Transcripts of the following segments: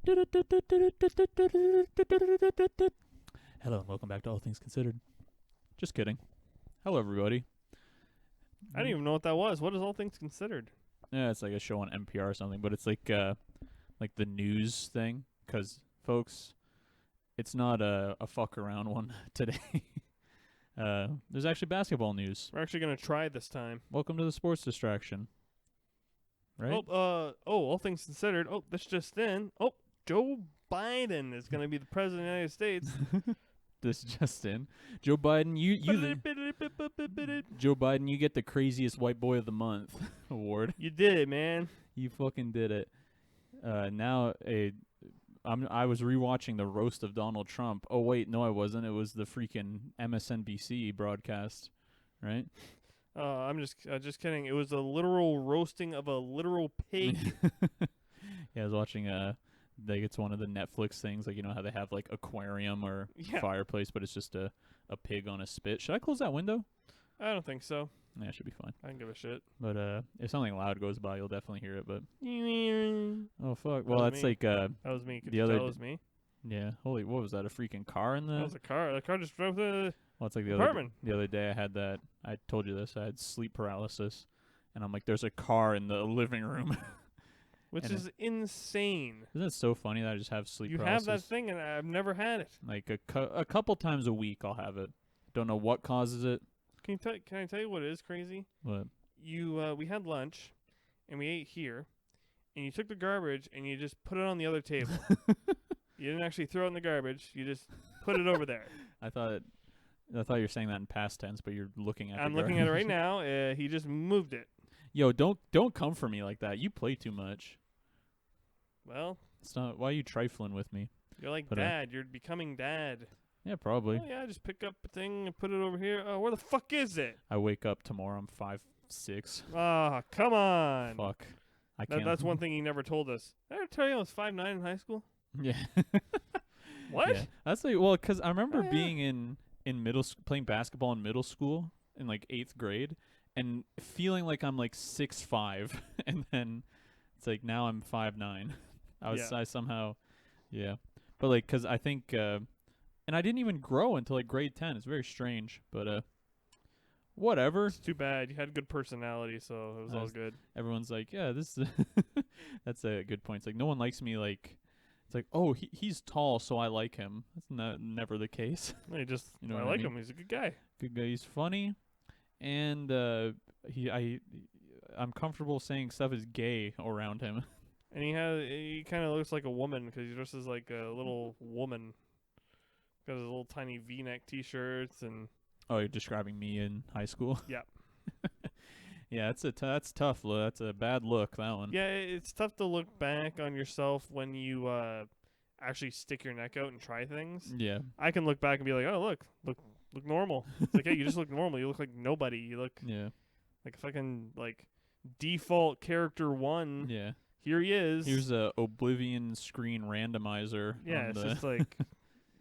Hello and welcome back to All Things Considered. Just kidding. Hello, everybody. I don't even know what that was. What is All Things Considered? Yeah, it's like a show on NPR or something, but it's like the news thing. Because, folks, it's not a fuck around one today. There's actually basketball news. We're actually going to try this time. Welcome to the sports distraction. Right? All Things Considered. Oh, this just in. Oh, Joe Biden is going to be the president of the United States. This just in. Joe Biden, Joe Biden, you get the craziest white boy of the month award. You did it, man. You fucking did it. I was rewatching the roast of Donald Trump. Oh wait, no, I wasn't. It was the freaking MSNBC broadcast, right? I'm just kidding. It was a literal roasting of a literal pig. Yeah, I was watching like it's one of the Netflix things, like you know how they have like aquarium or fireplace, but it's just a pig on a spit. Should I close that window? I don't think so. Yeah, it should be fine. I don't give a shit. But if something loud goes by, you'll definitely hear it. But oh fuck, well was that's me. like That was me. Could the you other tell it was me? yeah. Holy, what was that? A freaking car in the? That was a car. The car just drove the Well, it's like apartment. the other day I had that. I told you this. I had sleep paralysis, and I'm like, "There's a car in the living room." Which And is insane. Isn't it so funny that I just have sleep You paralysis? have that thing, and I've never had it. Like a couple times a week, I'll have it. Don't know what causes it, Can I tell you what is crazy? but We had lunch, and we ate here, and you took the garbage and you just put it on the other table. You didn't actually throw it in the garbage. You just put it over there. I thought you were saying that in past tense, but you're looking at. I'm the looking at it garbage. right now. He just moved it. Yo, don't come for me like that. You play too much. Well, It's not. Why are you trifling with me? you're like But, dad. You're becoming dad. Yeah, probably. Oh, yeah, just pick up a thing and put it over here. Oh, where the fuck is it? I wake up tomorrow. I'm 5'6". Ah, come on. Fuck. I can't. That's one thing he never told us. Did I ever tell you I was 5'9" in high school? Yeah. What? Yeah. That's like because I remember Oh, yeah. being in playing basketball in middle school in like 8th grade and feeling like I'm like 6'5", and then it's like now I'm 5'9". I somehow but like because I think and I didn't even grow until like grade 10. It's very strange, but whatever. It's too bad. You had good personality, so it was all good. Everyone's like, yeah, this is that's a good point. It's like no one likes me. Like it's like, oh, he's tall, so I like him. That's never the case. I just You know I what I like mean? him. He's a good guy. Good guy. He's funny, and I'm comfortable saying stuff is gay around him. And he kind of looks like a woman because he dresses like a little woman. Got his little tiny V-neck T-shirts and Oh, you're describing me in high school? Yep. Yeah, that's tough. That's a bad look. That one. yeah, it's tough to look back on yourself when you actually stick your neck out and try things. Yeah. I can look back and be like, oh look normal. It's like, hey, you just look normal. You look like nobody. You look Yeah. like a fucking like default character one. Yeah. Here he is. Here's a Oblivion screen randomizer. Yeah, on it's the just like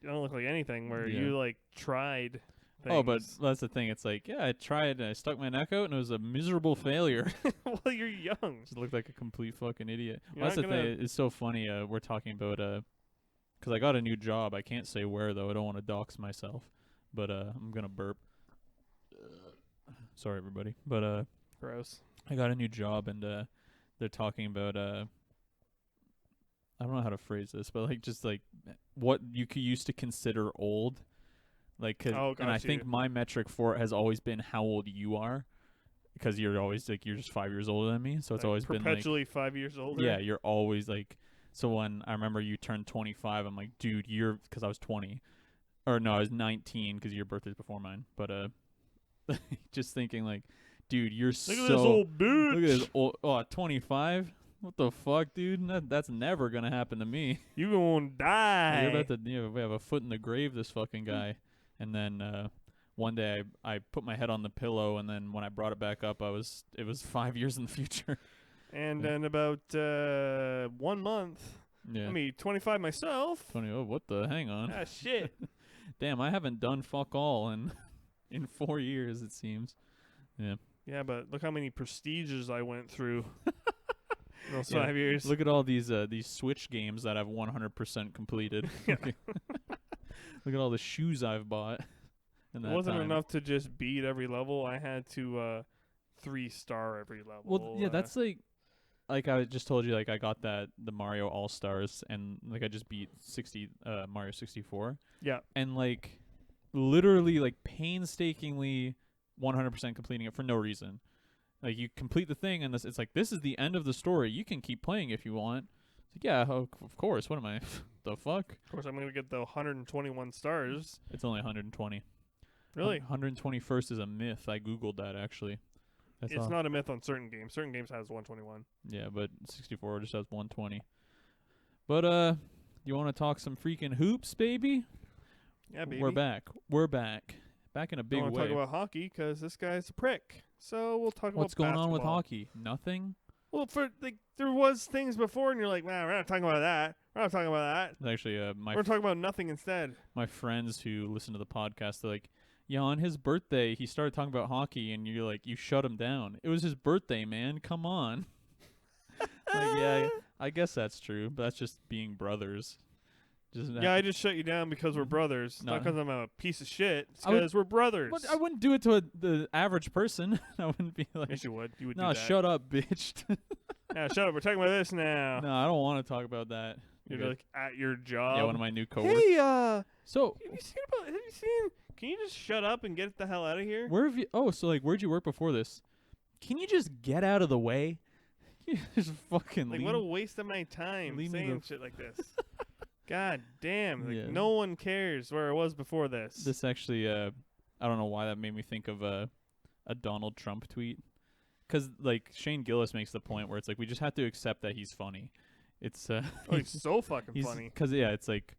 you don't look like anything where Yeah. you like tried things. Oh, but that's the thing. It's like, yeah, I tried and I stuck my neck out and it was a miserable failure. well, you're young. Just looked like a complete fucking idiot. You're Well, that's the not thing. It's so funny. We're talking about because I got a new job. I can't say where though. I don't want to dox myself. But I'm gonna burp. Sorry, everybody. But Gross. I got a new job and they're talking about I don't know how to phrase this, but like just like what you used to consider old. Like, and I got think you. my metric for it has always been how old you are, because you're always like you're just 5 years older than me, so it's Like, always been like perpetually 5 years older. yeah, you're always like. So when I remember you turned 25, I'm like, dude, because I was 20, or no, I was 19 because your birthday's before mine. But just thinking like, dude, you're Look so at this old bitch. look at this old 25. What the fuck, dude? That's never gonna happen to me. You gonna die. You're about to we have a foot in the grave, this fucking guy. And then one day I put my head on the pillow, and then when I brought it back up, it was 5 years in the future. And Yeah. in about 1 month, Yeah. I mean 25 myself. Funny. Oh, what the? Hang on. Ah, shit. Damn, I haven't done fuck all in 4 years, it seems. Yeah. Yeah, but look how many prestiges I went through. Those Yeah. 5 years. Look at all these Switch games that I've 100% completed. Yeah. Look at all the shoes I've bought. In It that wasn't time. enough to just beat every level. I had to 3-star every level. Well, yeah, that's like I just told you, like I got the Mario All Stars, and like I just beat Mario 64, yeah. and like literally like painstakingly 100% completing it for no reason. Like you complete the thing, and it's like this is the end of the story. You can keep playing if you want. It's like, yeah, of course. What am I? The fuck? Of course, I'm gonna get the 121 stars. It's only 120. Really? 121st is a myth. I googled that actually. That's It's all. not a myth on certain games. Certain games has 121. Yeah, but 64 just has 120. But you want to talk some freaking hoops, baby? Yeah, baby. We're back. We're back. Back in a big I want to way. talk about hockey because this guy's a prick. So we'll talk What's about going on with basketball. hockey? Nothing. Well, for like there was things before, and you're like, man, we're not talking about that. We're not talking about that. Actually, We're talking about nothing instead. my friends who listen to the podcast, they're like, yeah, on his birthday, he started talking about hockey, and you're like, you shut him down. It was his birthday, man. Come on. Like, yeah, I guess that's true, but that's just being brothers. Just Yeah, I just shut you down because we're brothers. No. Not because I'm a piece of shit. It's I would- because we're brothers. But I wouldn't do it to the average person. I wouldn't be like, Yes, you would. You would no, do that. shut up, bitch. Yeah, shut up. We're talking about this now. No, I don't want to talk about that. You're Okay. like at your job. Yeah, one of my new coworkers. Hey, So, have you seen? Can you just shut up and get the hell out of here? where have you? Oh, so like, where'd you work before this? Can you just get out of the way? You just fucking Like, leave. what a waste of my time leave me saying the shit like this. God damn! Like, Yeah. no one cares where I was before this. This actually, I don't know why that made me think of a Donald Trump tweet. 'Cause like Shane Gillis makes the point where it's like we just have to accept that he's funny. It's Oh, he's so fucking he's funny. Because yeah, it's like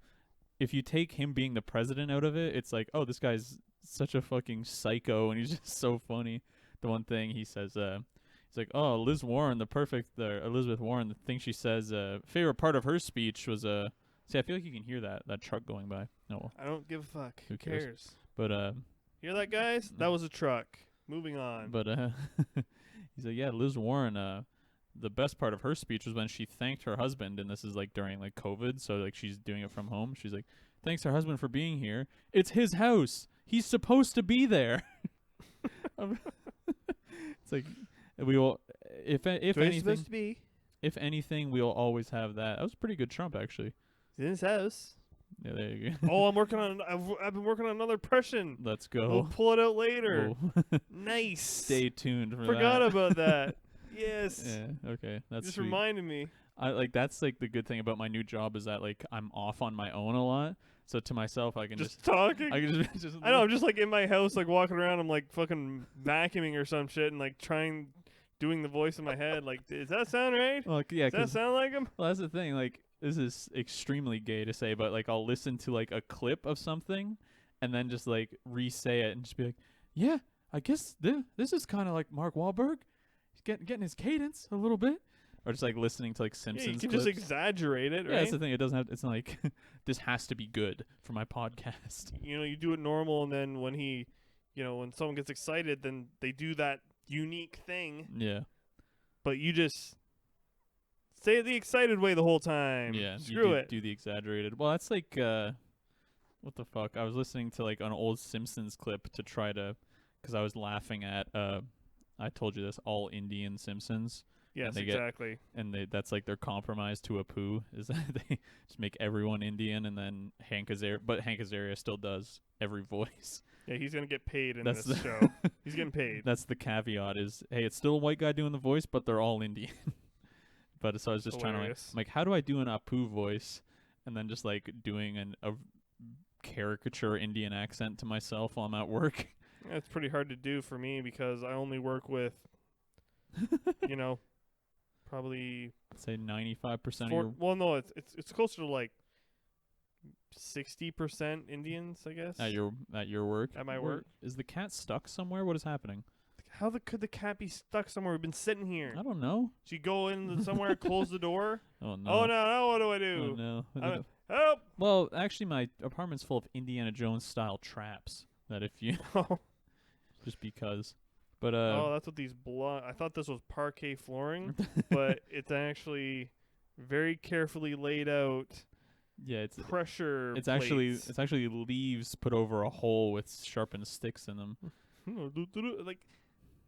if you take him being the president out of it, it's like, oh, this guy's such a fucking psycho, and he's just so funny. The one thing he says, he's like, oh, Elizabeth Warren, the thing she says, favorite part of her speech was see, I feel like you can hear that truck going by. No, well, I don't give a fuck. Who cares? cares? but Hear that, guys? That was a truck. Moving on. But he's like, yeah, Liz Warren, the best part of her speech was when she thanked her husband, and this is like during like COVID, so like she's doing it from home. She's like, thanks her husband for being here. It's his house. He's supposed to be there. It's like we will, if Where he's anything, supposed to be? if anything, we'll always have that. That was pretty good Trump actually. He's in his house. Yeah, there you go. Oh, I'm working on. I've been working on another impression. Let's We'll go. pull it out later. We'll Nice. stay tuned for Forgot that. about that. Yes. Yeah. Okay. That's Just sweet. reminded me. I like that's like the good thing about my new job is that like I'm off on my own a lot. So to myself, I can Just talking. I can just I know. I'm just like in my house, like walking around. I'm like fucking vacuuming or some shit, and like doing the voice in my head. Like, does that sound right? Well, yeah, Does that 'cause- sound like him? well, that's the thing. Like, this is extremely gay to say, but like I'll listen to like a clip of something, and then just like re-say it and just be like, yeah, I guess this is kind of like Mark Wahlberg. He's getting his cadence a little bit, or just like listening to like Yeah, Simpsons. you can clips. just exaggerate it, Yeah, right? that's the thing. It doesn't have. It's not like this has to be good for my podcast. You know, you do it normal, and then when when someone gets excited, then they do that unique thing, Yeah. but you just say it the excited way the whole time. Yeah, you Screw it. Do the exaggerated. Well, that's like what the fuck? I was listening to like an old Simpsons clip to try to, because I was laughing at I told you this, all Indian Simpsons, Yes, they get- exactly. and that's like their compromise to Apu is that they just make everyone Indian, and then Hank Azaria still does every voice. Yeah, he's gonna get paid in That's this the- show. He's getting paid. That's the caveat is, hey, it's still a white guy doing the voice, but they're all Indian. But so I was just trying to Hilarious. like how do I do an Apu voice, and then just like doing a caricature Indian accent to myself while I'm at work. That's pretty hard to do for me because I only work with, probably Say 95% of your well, no, it's closer to like 60% Indians, I guess. at your work. At my Where- work. Is the cat stuck somewhere? What is happening? How could the cat be stuck somewhere? We've been sitting here. I don't know. She go in somewhere, close the door. Oh no. Oh no! What do I Oh do? no. Help! Well, actually, my apartment's full of Indiana Jones style traps. That if you just because. But Oh, that's what these I thought this was parquet flooring, but it's actually very carefully laid out yeah, pressure it's plates. actually leaves put over a hole with sharpened sticks in them. Like,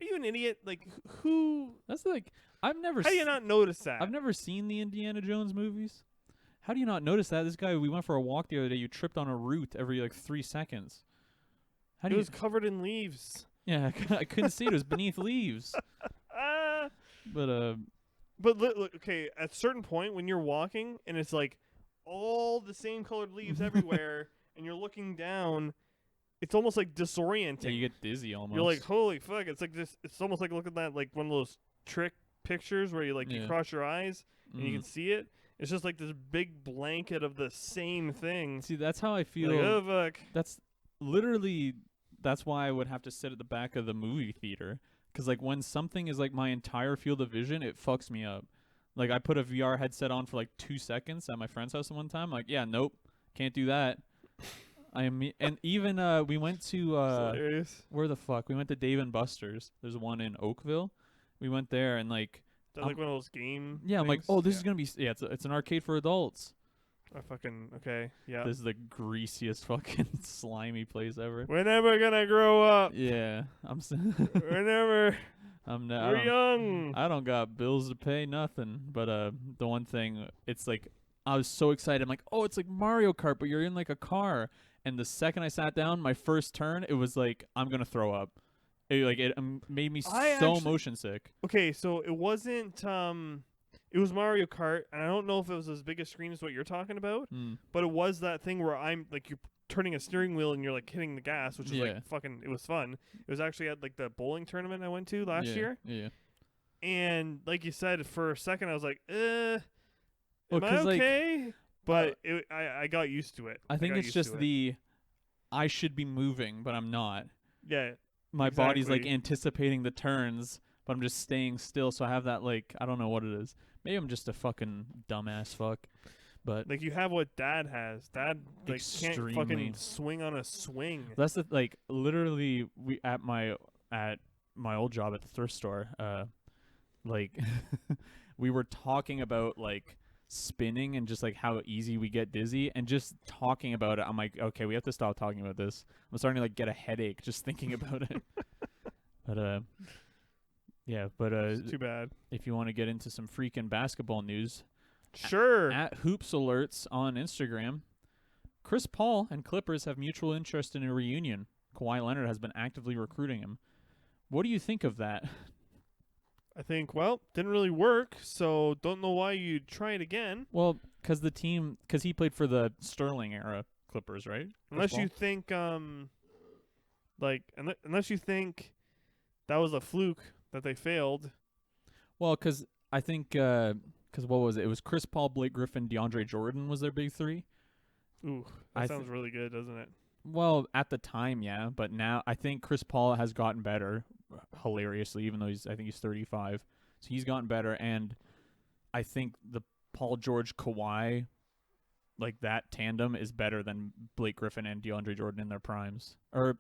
are you an idiot? Like, who? That's like How do you not notice that? I've never seen the Indiana Jones movies. How do you not notice that? This guy, we went for a walk the other day. You tripped on a root every like 3 seconds. How do It you? was covered in leaves. Yeah, I couldn't see it. It was beneath leaves. Ah. But But look, okay, at a certain point when you're walking and it's like all the same colored leaves everywhere, and you're looking down, it's almost like disorienting. yeah, you get dizzy almost. You're like, holy fuck! It's like this. It's almost like looking at like one of those trick pictures where you like you Yeah. cross your eyes and you Mm. can see it. It's just like this big blanket of the same thing. See, that's how I feel. Like, oh fuck! That's literally that's why I would have to sit at the back of the movie theater, because like when something is like my entire field of vision, it fucks me up. Like I put a VR headset on for like 2 seconds at my friend's house one time. Like, yeah, nope, can't do that. And even we went to Hilarious. where the fuck? We went to Dave and Buster's. There's one in Oakville. We went there and like That's like one of those game. yeah, I'm like, things? oh, this Yeah. is gonna be it's an arcade for adults. I fucking okay. Yeah. This is the greasiest fucking slimy place ever. We're never gonna grow up. Yeah, I'm. We're never. We're young. I don't got bills to pay, nothing. But the one thing, it's like I was so excited. I'm like, oh, it's like Mario Kart, but you're in like a car. And the second I sat down, my first turn, it was like I'm gonna throw up. It made me motion sick. Okay, so it wasn't. It was Mario Kart, and I don't know if it was as big a screen as what you're talking about, Mm. but it was that thing where I'm like you're turning a steering wheel and you're like hitting the gas, which is Yeah. like fucking. It was fun. It was actually at like the bowling tournament I went to last Yeah, year, Yeah. and like you said, for a second I was like, Well, am I 'cause, like, okay? But I got used to it. I think got it's used just to it. the I should be moving, but I'm not. Yeah. My body's like Exactly. anticipating the turns, but I'm just staying still. So I have that like I don't know what it is. Maybe I'm just a fucking dumbass fuck. But Like you have what Dad has. Dad like can't Extremely. fucking swing on a swing. that's the like literally we at my old job at the thrift store. Like we were talking about like spinning and just like how easy we get dizzy, and just talking about it I'm like, okay, we have to stop talking about this. I'm starting to like get a headache just thinking about it. But yeah, but It's too bad. if you want to get into some freaking basketball news, Sure. at Hoops Alerts on Instagram, Chris Paul and Clippers have mutual interest in a reunion. Kawhi Leonard has been actively recruiting him. What do you think of that? I think, well, didn't really work, so don't know why you'd try it again. Well, because he played for the Sterling era Clippers, right? Unless Chris you think, unless you think that was a fluke that they failed. Well, because I think, because what was it? It was Chris Paul, Blake Griffin, DeAndre Jordan was their big three. Ooh, I that th- sounds really good, doesn't it? Well, at the time, yeah, but now I think Chris Paul has gotten better, hilariously, even though I think he's 35. So he's gotten better, and I think the Paul George Kawhi, like that tandem, is better than Blake Griffin and DeAndre Jordan in their primes. Or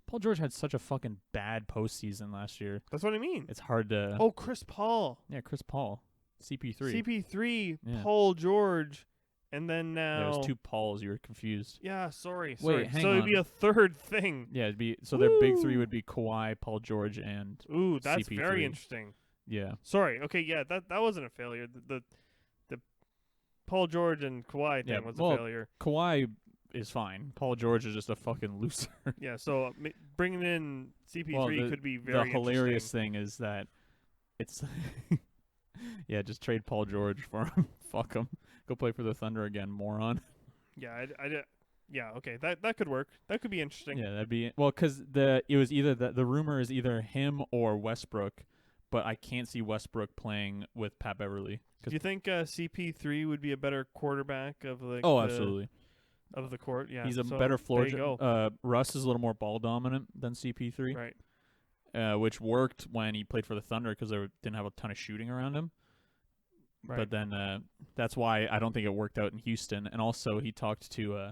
Paul George had such a fucking bad postseason last year. That's what I mean. It's hard to. Oh, Chris Paul. Yeah, Chris Paul, CP3. CP3, Yeah. Paul George, and then now. Yeah, there's two Pauls. You were confused. Yeah, sorry. Wait, hang so it'd be on. a third thing. Yeah, it'd be so their big three Woo. would be Kawhi, Paul George, and Ooh, that's CP3. very interesting. yeah. Sorry. Okay, yeah, that wasn't a failure. The Paul George and Kawhi thing Yeah, was well, a failure. Kawhi is fine. Paul George is just a fucking loser. Yeah, so bringing in CP3 Well, the- could be very The hilarious interesting. thing is that it's yeah, just trade Paul George for him. Fuck him. Go play for the Thunder again, moron. Yeah, yeah, okay, that could work. That could be interesting. Yeah, that'd be well, because it was either the rumor is either him or Westbrook, but I can't see Westbrook playing with Pat Beverly. Do you think CP3 would be a better quarterback of like Oh, absolutely. of the court? Yeah, He's a so better floor. There you go. Russ is a little more ball dominant than CP3. Right. Which worked when he played for the Thunder because they didn't have a ton of shooting around him. Right. But then that's why I don't think it worked out in Houston. And also he talked to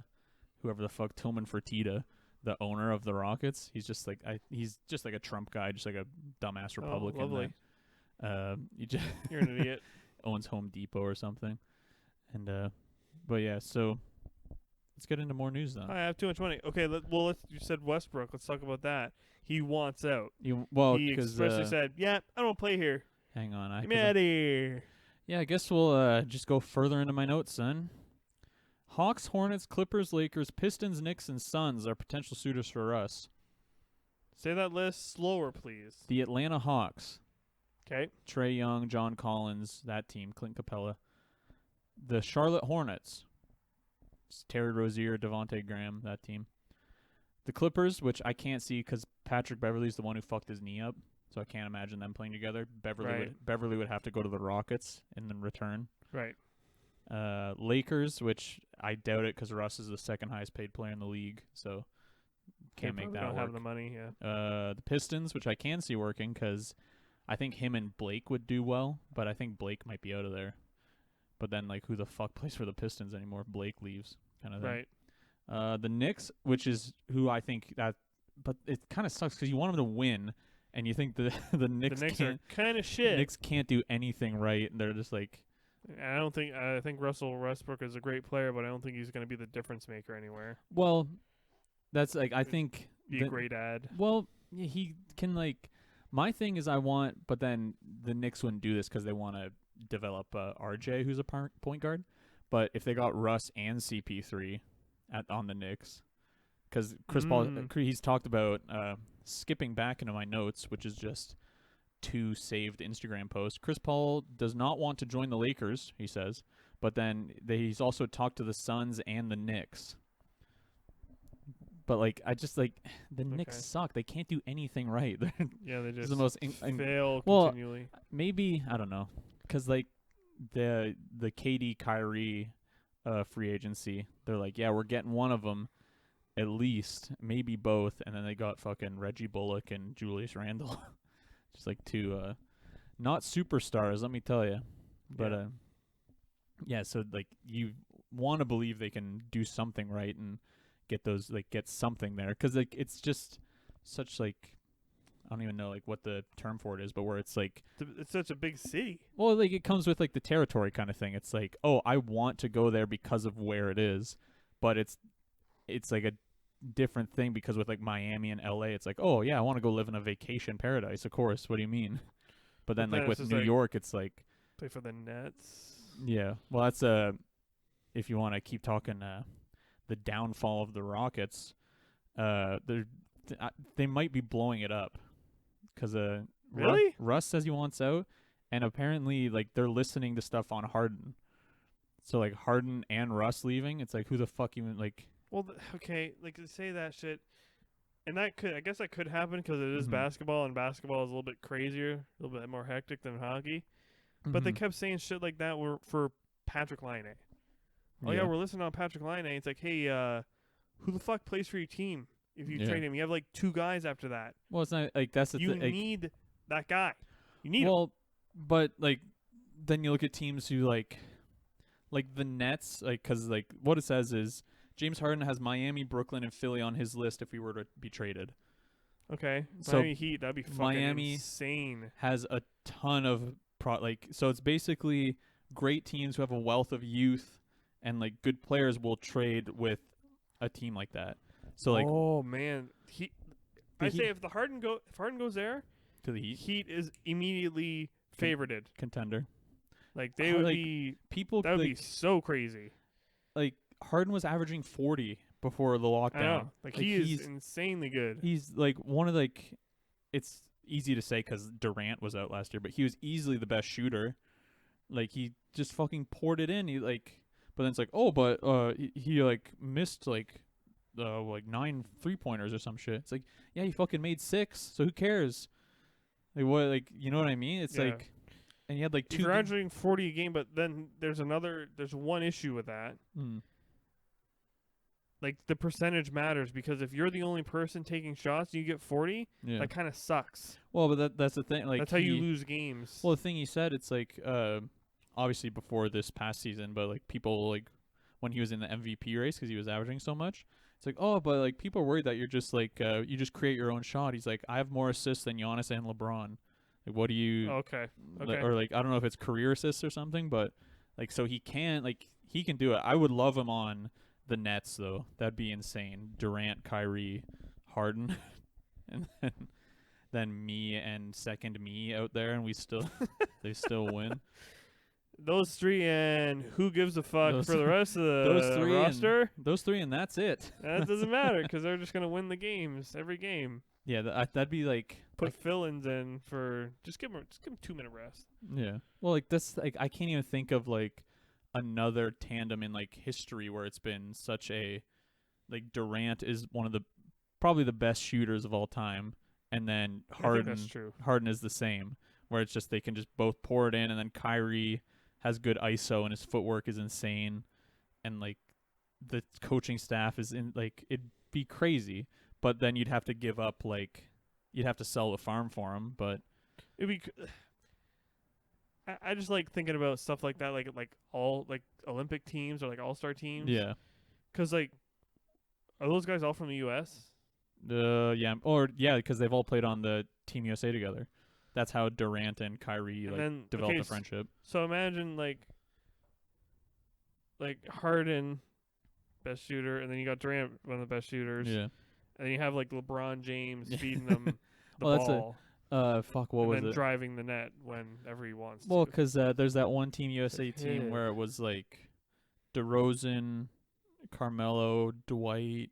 whoever the fuck, Tillman Fertitta, the owner of the Rockets. He's just like he's just like a Trump guy, just like a dumbass Republican. Oh, lovely. He just You're an idiot. owns Home Depot or something. And but yeah, so let's get into more news then. I have too much money. Okay, you said Westbrook. Let's talk about that. He wants out. He Because expressly said, "Yeah, I don't play here. hang on, Get me out of here." Yeah, I guess we'll just go further into my notes then. Hawks, Hornets, Clippers, Lakers, Pistons, Knicks, and Suns are potential suitors for Russ. Say that list slower, please. The Atlanta Hawks. Okay. Trae Young, John Collins, that team, Clint Capella. The Charlotte Hornets. It's Terry Rozier, Devontae Graham, that team. The Clippers, which I can't see because Patrick Beverley's the one who fucked his knee up, so I can't imagine them playing together. Beverley would have to go to the Rockets in the return. Right. Lakers, which I doubt it because Russ is the second highest paid player in the league, so can't make that don't work. have the money, yeah. The Pistons, which I can see working because I think him and Blake would do well, but I think Blake might be out of there. But then, like, who the fuck plays for the Pistons anymore? Blake leaves, kind of thing. Right. The Knicks, which is who I think that, but it kind of sucks because you want them to win, and you think the Knicks are kind of shit. Knicks can't do anything right, and they're just like. I think Russell Westbrook is a great player, but I don't think he's going to be the difference maker anywhere. Well, that's like I think be a great ad. Well, yeah, he can like. My thing is I want, but then the Knicks wouldn't do this because they want to develop RJ, who's a point guard. But if they got Russ and CP3 on the Knicks, because Chris Paul, he's talked about skipping back into my notes, which is just 2 saved Instagram posts. Chris Paul does not want to join the Lakers, he says, but then he's also talked to the Suns and the Knicks. But like, I just like the Knicks suck. They can't do anything right. Yeah, they just the most fail continually. Maybe I don't know, because like the KD Kyrie free agency, they're like, yeah, we're getting one of them at least, maybe both, and then they got fucking Reggie Bullock and Julius Randle. Just like 2 not superstars, let me tell you. But yeah, so like you want to believe they can do something right and get something there, cuz like it's just such like I don't even know like what the term for it is, but where it's like it's such a big city. Well, like it comes with like the territory kind of thing. It's like, "Oh, I want to go there because of where it is." But it's like a different thing because with like Miami and LA, it's like, oh yeah, I want to go live in a vacation paradise. Of course, what do you mean? But then like with New York, it's like play for the Nets. Yeah, well that's if you want to keep talking the downfall of the Rockets, they might be blowing it up because really Russ says he wants out, and apparently like they're listening to stuff on Harden. So like Harden and Russ leaving, it's like who the fuck even like. Well, okay, like to say that shit, and I guess that could happen because it is basketball, and basketball is a little bit crazier, a little bit more hectic than hockey. But they kept saying shit like that for Patrick Laine. Oh yeah, we're listening on Patrick Laine. It's like, hey, who the fuck plays for your team if you trade him? You have like 2 guys after that. Well, it's not like that's the thing. You need that guy. You need him. But like then you look at teams who like the Nets, like because like what it says is. James Harden has Miami, Brooklyn, and Philly on his list if he were to be traded. Okay. So Miami Heat, that'd be fucking insane. Has a ton of so it's basically great teams who have a wealth of youth and like good players will trade with a team like that. So like oh man, say if Harden goes there to the Heat is immediately favorited contender. Like they would be people. That would be so crazy. Like. Harden was averaging 40 before the lockdown. I know. Like he's insanely good. He's like one of like, it's easy to say because Durant was out last year, but he was easily the best shooter. Like he just fucking poured it in. He like, but then it's like, oh, but he like missed like 9 3-pointers or some shit. It's like, yeah, he fucking made 6. So who cares? Like what? Like you know what I mean? It's like, and he had like 2. You're averaging 40 a game, but then there's one issue with that. Like the percentage matters because if you're the only person taking shots and you get 40, that kind of sucks. Well, but that's the thing. Like that's how you lose games. Well, the thing he said, it's like obviously before this past season, but like people like when he was in the MVP race because he was averaging so much, It's like, oh, but like people are worried that you're just like you just create your own shot. He's like, I have more assists than Giannis and LeBron. Like, what do you? Okay. Okay. Or like, I don't know if it's career assists or something, but like, so he can do it. I would love him on the Nets though. That'd be insane. Durant, Kyrie, Harden, and then me and second me out there, and we still they still win. Those three, and who gives a fuck Those- for the rest of the those three roster? Those three, and that's it. That doesn't matter because they're just gonna win the games every game. Yeah, that'd be like Put fill-ins in for just give them 2-minute rest. yeah. Well, like that's like I can't even think of like another tandem in like history where it's been such a like Durant is one of the probably the best shooters of all time, and then I think Harden that's true. Harden is the same, where it's just they can just both pour it in, and then Kyrie has good ISO and his footwork is insane, and like the coaching staff is in like it'd be crazy, but then you'd have to give up like you'd have to sell the farm for him, but It'd be. I just like thinking about stuff like that, like all like Olympic teams or like all-star teams. yeah. Because like, are those guys all from the U.S.? Yeah, because they've all played on the Team USA together. That's how Durant and Kyrie And like then developed okay, a friendship. So imagine like Harden, best shooter, and then you got Durant, one of the best shooters. Yeah. And then you have like LeBron James feeding them the Well, that's ball. Fuck, what and was then it? driving the net whenever he wants Well, to. because there's that one Team USA team Yeah. where it was like DeRozan, Carmelo, Dwight.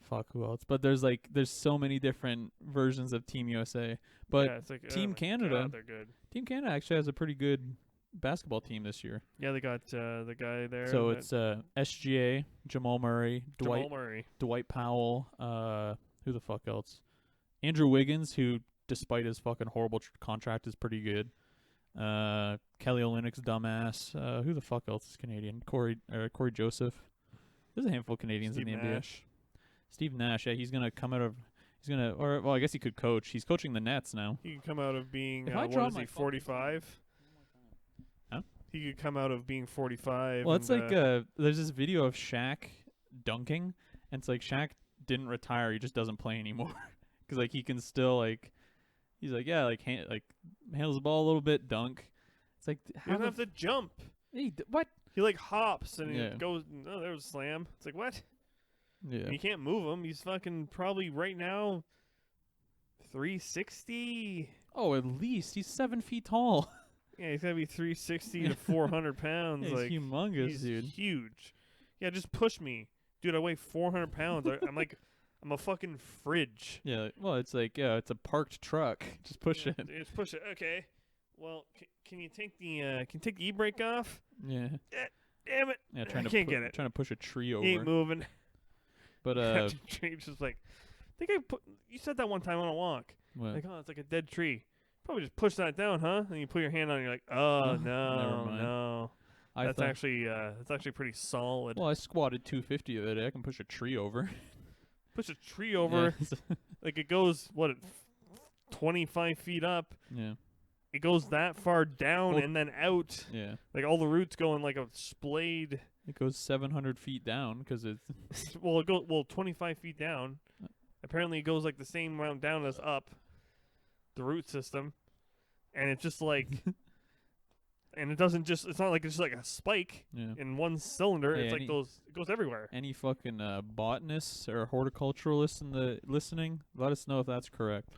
Fuck, who else? But there's so many different versions of Team USA. But yeah, it's like, Team my Canada- God, they're good. Team Canada actually has a pretty good basketball team this year. Yeah, they got the guy there. So that- it's SGA, Jamal Murray, Jamal Murray. Dwight Powell, who the fuck else? Andrew Wiggins, who despite his fucking horrible contract is pretty good. Kelly Olynyk's dumbass. Who the fuck else is Canadian? Corey Joseph. There's a handful of Canadians Steve in the NBA. Nash. Steve Nash, yeah, he's gonna come out of. He's gonna, or well, I guess he could coach. He's coaching the Nets now. He could come out of being If I what drop is my he, phone- 45? Huh? He could come out of being 45. Well, it's and, like there's this video of Shaq dunking, and it's like Shaq didn't retire. He just doesn't play anymore because like he can still like. He's like, yeah, like handles the ball a little bit, dunk. It's like he how doesn't have to jump. what? He like hops and Yeah. he goes. Oh, there was a slam. It's like what? Yeah. And you can't move him. He's fucking probably right now 360. Oh, at least he's 7 feet tall. Yeah, he's gotta be 360 to 400 pounds. He's like humongous, he's dude. huge. Yeah, just push me, dude. I weigh 400 pounds. I'm a fucking fridge. Yeah. Well, it's like it's a parked truck. Just push Yeah, it. just push it. Okay. Well, can you take the e-brake off? Yeah. Damn it! Yeah. Trying I to can't get it. Trying to push a tree He over. ain't moving. But Tree's just like, I think you said that one time on a walk. what? Like, oh, it's like a dead tree. Probably just push that down, huh? And you put your hand on it, you're like, oh, Never no, mind. no. I That's thought, actually pretty solid. well, I squatted 250 of it. I can push a tree over. Push a tree over, Yeah. like it goes, 25 feet up. Yeah. It goes that far down Well- and then out. Yeah. Like all the roots go in like a splayed. It goes 700 feet down because it's. Well, 25 feet down. Apparently, it goes like the same amount down as up. The root system, and it's just like, and it doesn't just. It's not like it's just like a spike Yeah. in one cylinder. Hey, It's like those. It goes everywhere. Any fucking botanists or horticulturalists in the listening, let us know if that's correct.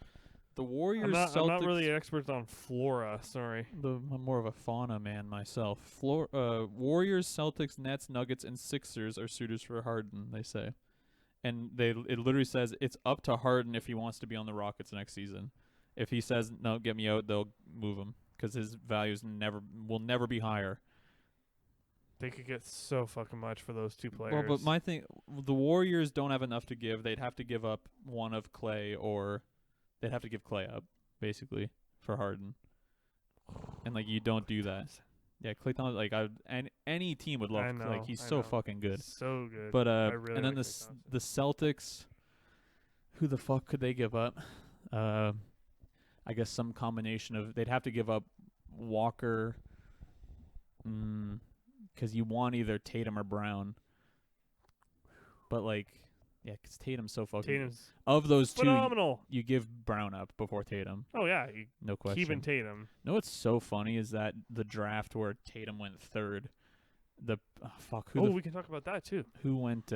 The Warriors, I'm Celtics. not really an expert on flora. Sorry. I'm more of a fauna man myself. Warriors, Celtics, Nets, Nuggets, and Sixers are suitors for Harden. They say, and it literally says it's up to Harden if he wants to be on the Rockets next season. If he says no, get me out, they'll move him because his values will never be higher. They could get so fucking much for those two players. Well, but my thing, the Warriors don't have enough to give. They'd have to give up one of Clay, or they'd have to give Clay up, basically, for Harden. And like, you don't do that. Yeah, Klay Thompson. Any team would love. I know, Like, he's I so know. fucking good. So good. But really and then like Klay Thompson. the Celtics. Who the fuck could they give up? I guess some combination of they'd have to give up Walker. Because you want either Tatum or Brown. But like Yeah, 'cause Tatum's so fucking. Tatum's Of those two, phenomenal. you give Brown up before Tatum. Oh yeah, you No question. keeping Tatum. You know what's so funny is that the draft where Tatum went third. We can talk about that too. Who went?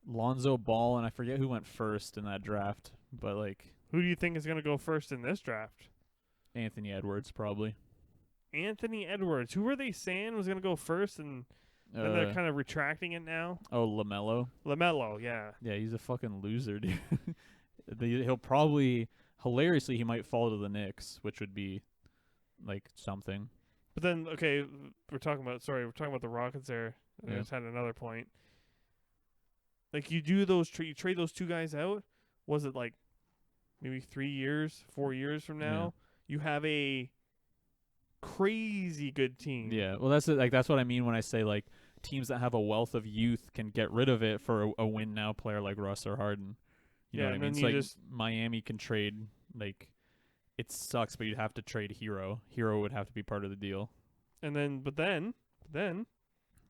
Lonzo Ball, and I forget who went first in that draft, but like Who do you think is gonna go first in this draft? Anthony Edwards probably. Anthony Edwards. Who were they saying was gonna go first, and then they're kind of retracting it now? LaMelo. LaMelo, yeah. Yeah, he's a fucking loser, dude. He'll probably hilariously he might fall to the Knicks, which would be like something. But then, okay, we're talking about the Rockets there. I Yeah. just had another point. Like, you do those, you trade those two guys out. Was it like maybe 3 years, 4 years from now? You have a crazy good team. Yeah, well, that's what I mean when I say like teams that have a wealth of youth can get rid of it for a win now player like Russ or Harden. You know what I mean? It's like Miami can trade like. It sucks, but you'd have to trade Hero. Hero would have to be part of the deal. And then, but then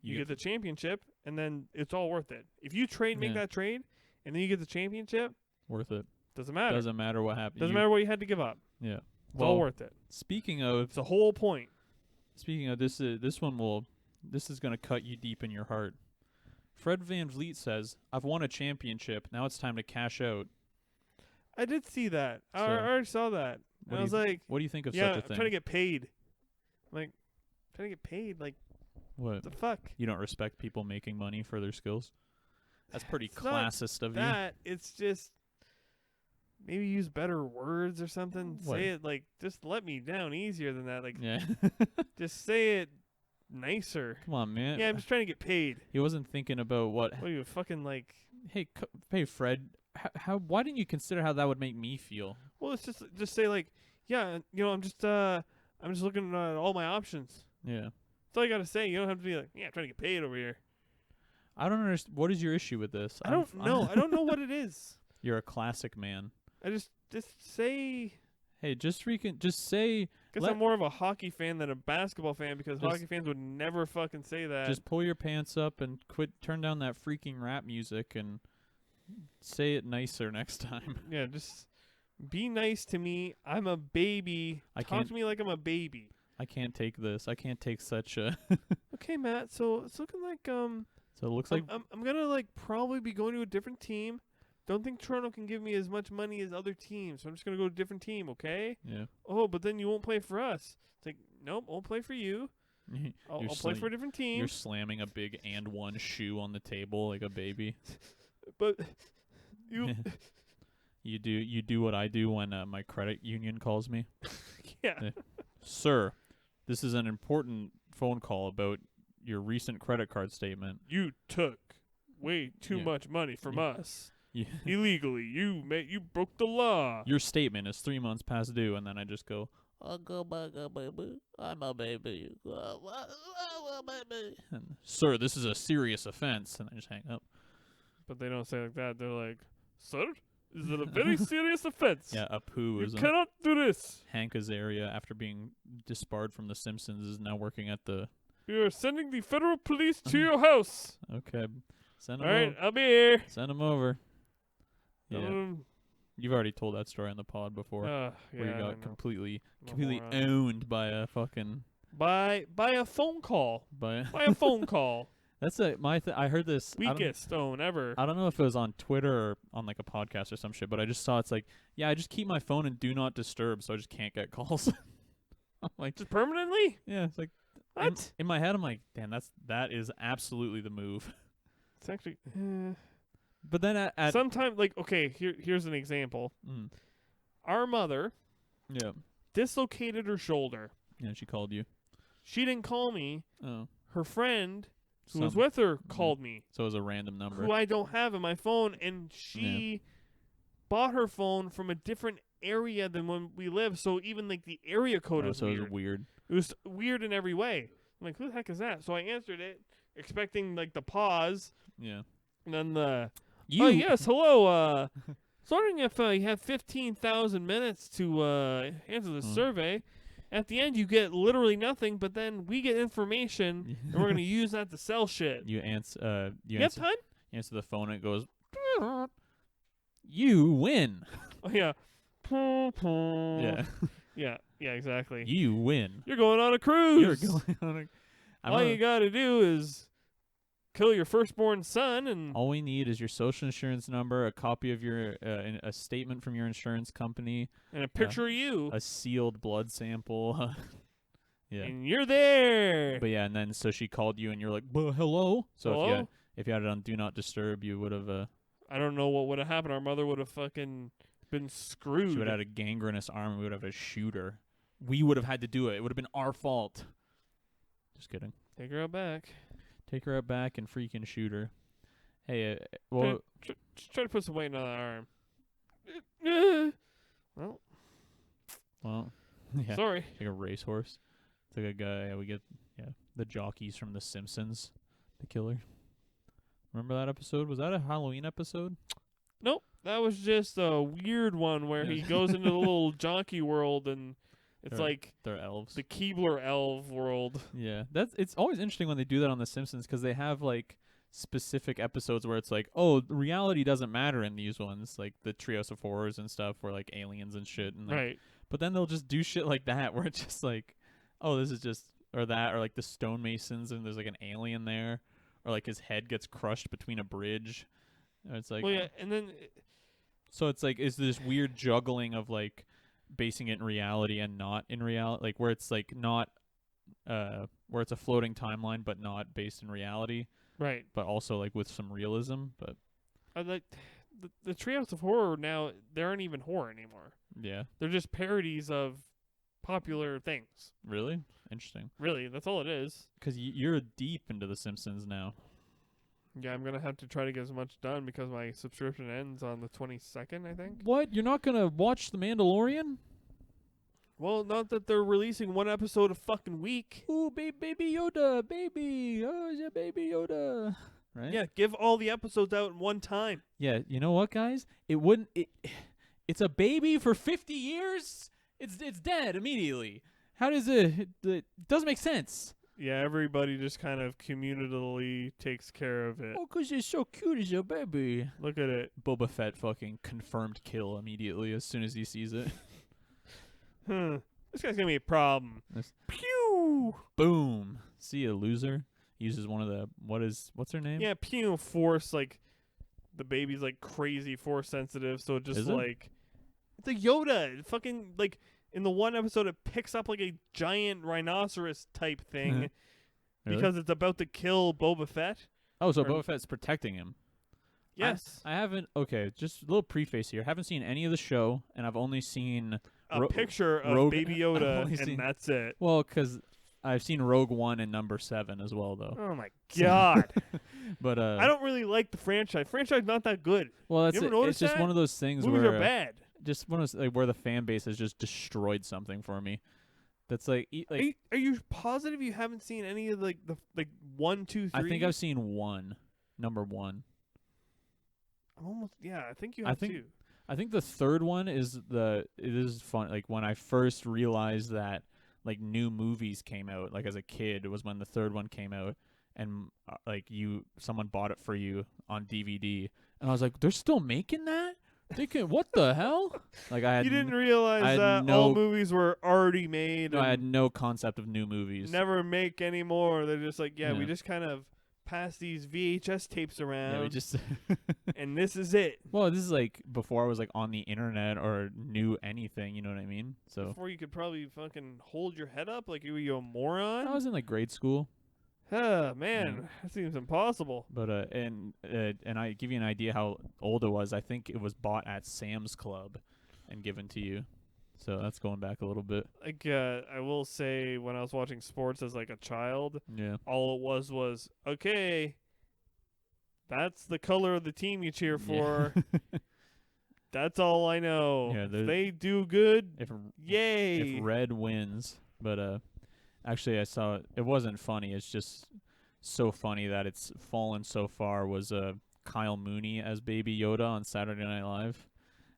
you get the championship, and then it's all worth it. If you make that trade, and then you get the championship, worth it. Doesn't matter. Doesn't matter what happened. Doesn't matter what you had to give up. Yeah, it's all worth it. Speaking of, it's the whole point. Speaking of this, this is gonna cut you deep in your heart. Fred VanVleet says, "I've won a championship. Now it's time to cash out." I did see that. I already saw that. And I was like, "What do you think of such a thing?" I'm trying to get paid. I'm like, trying to get paid. Like, what the fuck? You don't respect people making money for their skills? That's pretty classist of you. It's just maybe use better words or something. What? Say it like, just let me down easier than that. Like, yeah. Just say it nicer. Come on, man. Yeah, I'm just trying to get paid. He wasn't thinking about what. What are you fucking like? Hey, Fred. How? Why didn't you consider how that would make me feel? Well, it's just say like, yeah, I'm just looking at all my options. Yeah. That's all you gotta say. You don't have to be like, yeah, I'm trying to get paid over here. I don't understand. What is your issue with this? I don't know. I don't know what it is. You're a classic man. I just say. Hey, just say. I guess I'm more of a hockey fan than a basketball fan because hockey fans would never fucking say that. Just pull your pants up and turn down that freaking rap music and say it nicer next time. Yeah, just be nice to me. I'm a baby. Talk to me like I'm a baby. I can't take this. I can't take such a. Okay, Matt. So it's looking like So it looks like I'm gonna like probably be going to a different team. Don't think Toronto can give me as much money as other teams, so I'm just gonna go to a different team, okay? Yeah. Oh, but then you won't play for us. It's like, nope, I'll play for you. I'll play for a different team. You're slamming a big and one shoe on the table like a baby. But you you do what I do when my credit union calls me. Yeah. Sir, this is an important phone call about your recent credit card statement. You took way too much money from us. Yeah. Illegally. You broke the law. Your statement is 3 months past due, and then I just go, "I'll go back, baby. I'm a baby." And, "Sir, this is a serious offense," and I just hang up. But they don't say it like that. They're like, "Sir, this is a very serious offense. Yeah, Apu is. You cannot do this." Hank Azaria, after being disbarred from The Simpsons, is now working at the. We are sending the federal police to your house. Okay, send him. All right, I'll be here. Send him over. Yeah, you've already told that story on the pod before, where you got completely owned by a fucking by a phone call. By a phone call. That's I heard this weakest own ever. I don't know if it was on Twitter or on like a podcast or some shit, but I just saw it's like, yeah, I just keep my phone in do not disturb, so I just can't get calls. I'm like, just permanently? Yeah, it's like what? In my head, I'm like, damn, that is absolutely the move. It's actually. But then at sometimes, like, okay, here's an example. Our mother, dislocated her shoulder. Yeah, she called you. She didn't call me. Oh, her friend who was with her called me. So it was a random number who I don't have in my phone, and she bought her phone from a different area than when we live. So even like the area code was weird. It was weird. It was weird in every way. I'm like, who the heck is that? So I answered it, expecting like the pause. Yeah. And then oh yes, hello. I was wondering if you have 15,000 minutes to answer the survey. At the end, you get literally nothing, but then we get information, and we're gonna use that to sell shit. You answer. You have time? You answer the phone, and it goes, You win. Oh, yeah. Yeah. Yeah, exactly. You win. You're going on a You're cruise. going on a. All you got to do is kill your firstborn son and all we need is your social insurance number, a copy of your a statement from your insurance company, a picture of you. a sealed blood sample. Yeah. And you're there. But yeah, and then so she called you and you're like, hello. So Hello? if you had it on Do Not Disturb, you would have I don't know what would have happened. Our mother would have fucking been screwed. she would have had a gangrenous arm and we would have a shooter. We would have had to do it. It would have been our fault. Just kidding. Take her out back. Take her out back and freaking shoot her. Hey, well, Just try to put some weight on that arm. Well, yeah. Sorry. It's like a racehorse. It's like a guy. We get the jockeys from The Simpsons, the killer. Remember that episode? Was that a Halloween episode? Nope. That was just a weird one where he goes into the little jockey world and it's like they're elves. the Keebler elf world. Yeah, it's always interesting when they do that on The Simpsons because they have like specific episodes where it's like, oh, reality doesn't matter in these ones, like the Trios of Horrors and stuff, where like aliens and shit, and like, Right. But then they'll just do shit like that where it's just like, oh, this is just or that or like the stonemasons and there's like an alien there, or like his head gets crushed between a bridge. Or it's like, Well, yeah, and then so it's like is this weird juggling of like basing it in reality and not in reality, like where it's like not where it's a floating timeline but not based in reality, right, but also like with some realism. But like the Trios of Horror now, they aren't even horror anymore. yeah, They're just parodies of popular things. really interesting Really, that's all it is. because you're deep into The Simpsons now. Yeah, I'm gonna have to try to get as much done because my subscription ends on the 22nd, I think. What, you're not gonna watch The Mandalorian? Well, not that they're releasing one episode a fucking week. Ooh, baby Yoda, baby, oh yeah, baby Yoda, right? Yeah, give all the episodes out in one time. Yeah, you know what, guys? It's a baby for 50 years. It's dead immediately. How does it doesn't make sense. Yeah, everybody just kind of communally takes care of it. Oh, 'cause you're so cute as a baby. Look at it. Boba Fett fucking confirmed kill immediately as soon as he sees it. This guy's gonna be a problem. Pew! Boom. See a loser. Uses one of the what's her name? Yeah, pew force, like the baby's like crazy force sensitive, so it just Is it? like it's a Yoda. It fucking like in the one episode it picks up like a giant rhinoceros type thing Really? because it's about to kill Boba Fett. Oh, so or- Boba Fett's protecting him. Yes. I haven't. Okay, just a little preface here. Haven't seen any of the show, and I've only seen A picture of Rogue- Baby I've Yoda, only and seen- that's it. well, 'cause I've seen Rogue One and Number 7 as well, though. Oh my god! But I don't really like the franchise. Franchise not that good. Well, that's ever it. notice It's just that? one of those things Movies where are bad. just one of those, like where the fan base has just destroyed something for me. That's like Are you positive you haven't seen any of the 1, 2, 3? I think I've seen number 1. I'm almost I think you I have think- two. I think the third one it is fun. Like when I first realized that like new movies came out, like as a kid, it was when the third one came out, and like someone bought it for you on DVD, and I was like, they're still making that? They can what the hell? Like I had You didn't realize I had that no- all movies were already made. no, I had and no concept of new movies. never make any more. They're just like, we Yeah. just kind of pass these VHS tapes around, Yeah, we just and this is it. well, this is like before I was like on the internet or knew anything. You know what I mean? So Before you could probably fucking hold your head up like you were a moron. I was in like grade school. Man, that seems impossible. But and I give you an idea how old it was. I think it was bought at Sam's Club and given to you. So that's going back a little bit. Like, I will say, when I was watching sports as like a child, Yeah. all it was okay. That's the color of the team you cheer for. That's all I know. Yeah, if they do good, if yay. if red wins, but actually I saw it wasn't funny. It's just so funny that it's fallen so far. Was Kyle Mooney as Baby Yoda on Saturday Night Live?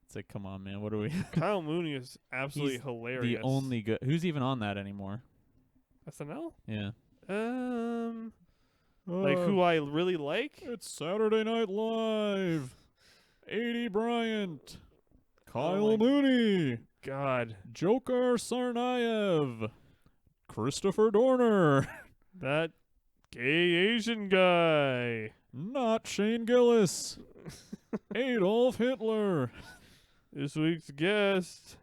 It's like, come on, man, what are we? Kyle Mooney is absolutely He's hilarious. The only good. Who's even on that anymore? SNL? Yeah. Like who I really like? It's Saturday Night Live. A.D. Bryant, Oh Kyle my Mooney, God, Joker Sarnayev, Christopher Dorner, that gay Asian guy. not Shane Gillis, Adolf Hitler, This week's guest.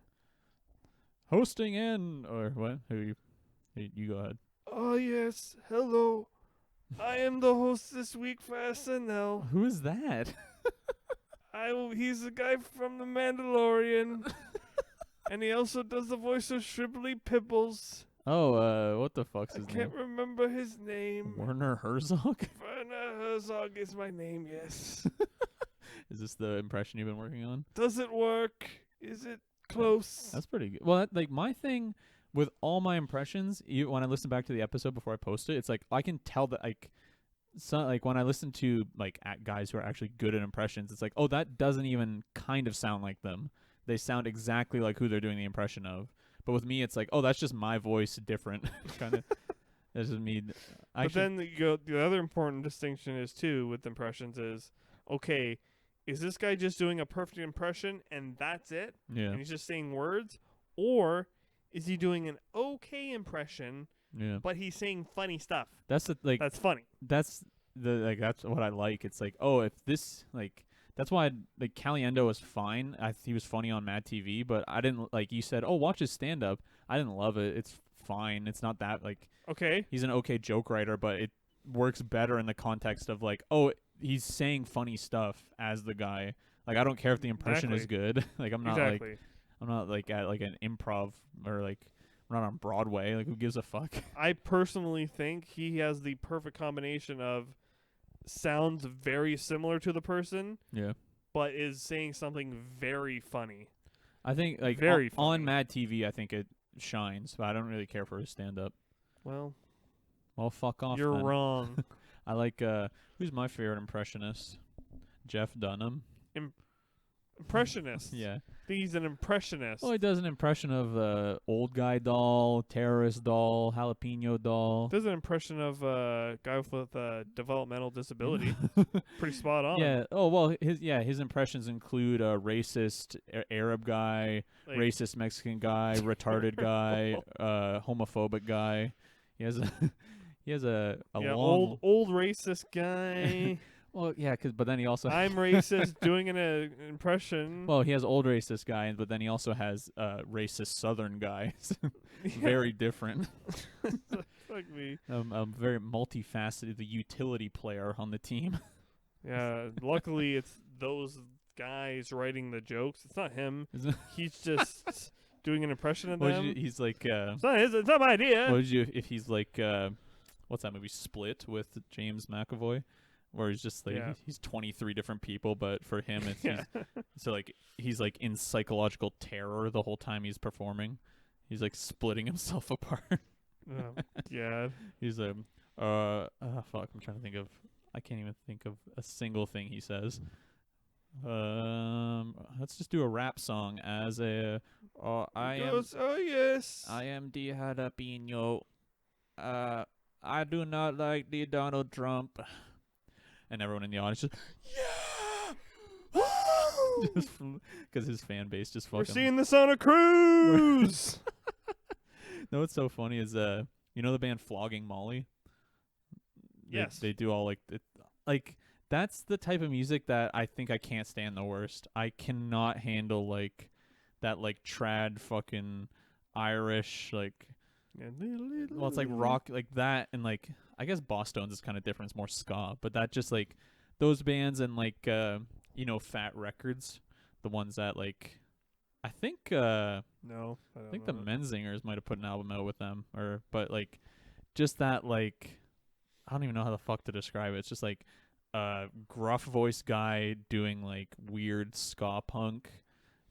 hosting in or what? You go ahead. Oh yes, hello. I am the host this week for SNL. Who is that? He's the guy from The Mandalorian. And he also does the voice of Shribbly Pibbles. Oh, what the fuck's I his name? can't remember his name. Werner Herzog? Werner Herzog is my name, yes. Is this the impression you've been working on? Does it work? Is it close? That's pretty good. Well, like my thing with all my impressions, when I listen back to the episode before I post it, it's like I can tell that like when I listen to like guys who are actually good at impressions, it's like, oh, that doesn't even kind of sound like them. They sound exactly like who they're doing the impression of. But with me, it's like, oh, that's just my voice different. Kind of. That's just me. But then the other important distinction is too with impressions is, okay, is this guy just doing a perfect impression and that's it? Yeah. And he's just saying words, or is he doing an okay impression? Yeah. But he's saying funny stuff. That's That's funny. That's what I like. It's like, oh, if this that's why Caliendo was fine. He was funny on Mad TV, but I didn't like. You said, oh, watch his stand up. I didn't love it. It's fine. It's not that Okay. He's an okay joke writer, but it works better in the context of oh, he's saying funny stuff as the guy. Like I don't care if the impression is good. I'm not I'm not at an improv or I'm not on Broadway. Who gives a fuck? I personally think he has the perfect combination of sounds very similar to the person, Yeah. but is saying something very funny. I think Very funny. on Mad TV, I think it shines, but I don't really care for his stand up. Well, Fuck off. you're then. wrong. I like who's my favorite impressionist? Jeff Dunham. Impressionist. Yeah. He's an impressionist. Well, he does an impression of old guy doll, terrorist doll, jalapeno doll. Does an impression of a guy with a developmental disability. Pretty spot on. Yeah. Oh well, his impressions include a racist Arab guy, Like, racist Mexican guy, retarded guy, homophobic guy. He has a long old racist guy. Well, yeah, but then he also I'm racist doing an impression. well, he has old racist guy, but then he also has racist Southern guy. Very different. Fuck me. Very multifaceted, the utility player on the team. Yeah, luckily it's those guys writing the jokes. It's not him. Isn't it? He's just doing an impression of What them. he's like. It's not my idea. What would you if he's like? What's that movie? Split with James McAvoy, where he's just he's 23 different people, but for him it's he's in psychological terror the whole time he's performing. He's splitting himself apart. Oh, God. He's fuck. I'm trying to think of. I can't even think of a single thing he says. Let's just do a rap song as a. Oh yes. I am the jalapeno. I do not like the Donald Trump. And everyone in the audience just, yeah, just because his fan base just fucking. We're seeing this on a cruise. No, what's so funny is you know the band Flogging Molly. Yes. They do all that's the type of music that I think I can't stand the worst. I cannot handle that trad fucking Irish well, it's rock that, and I guess Boston's is kind of different. It's more ska, but that just those bands and Fat Records, the ones that I think No, I think the Menzingers might have put an album out with them, but just that I don't even know how the fuck to describe it. It's just gruff voice guy doing weird ska punk.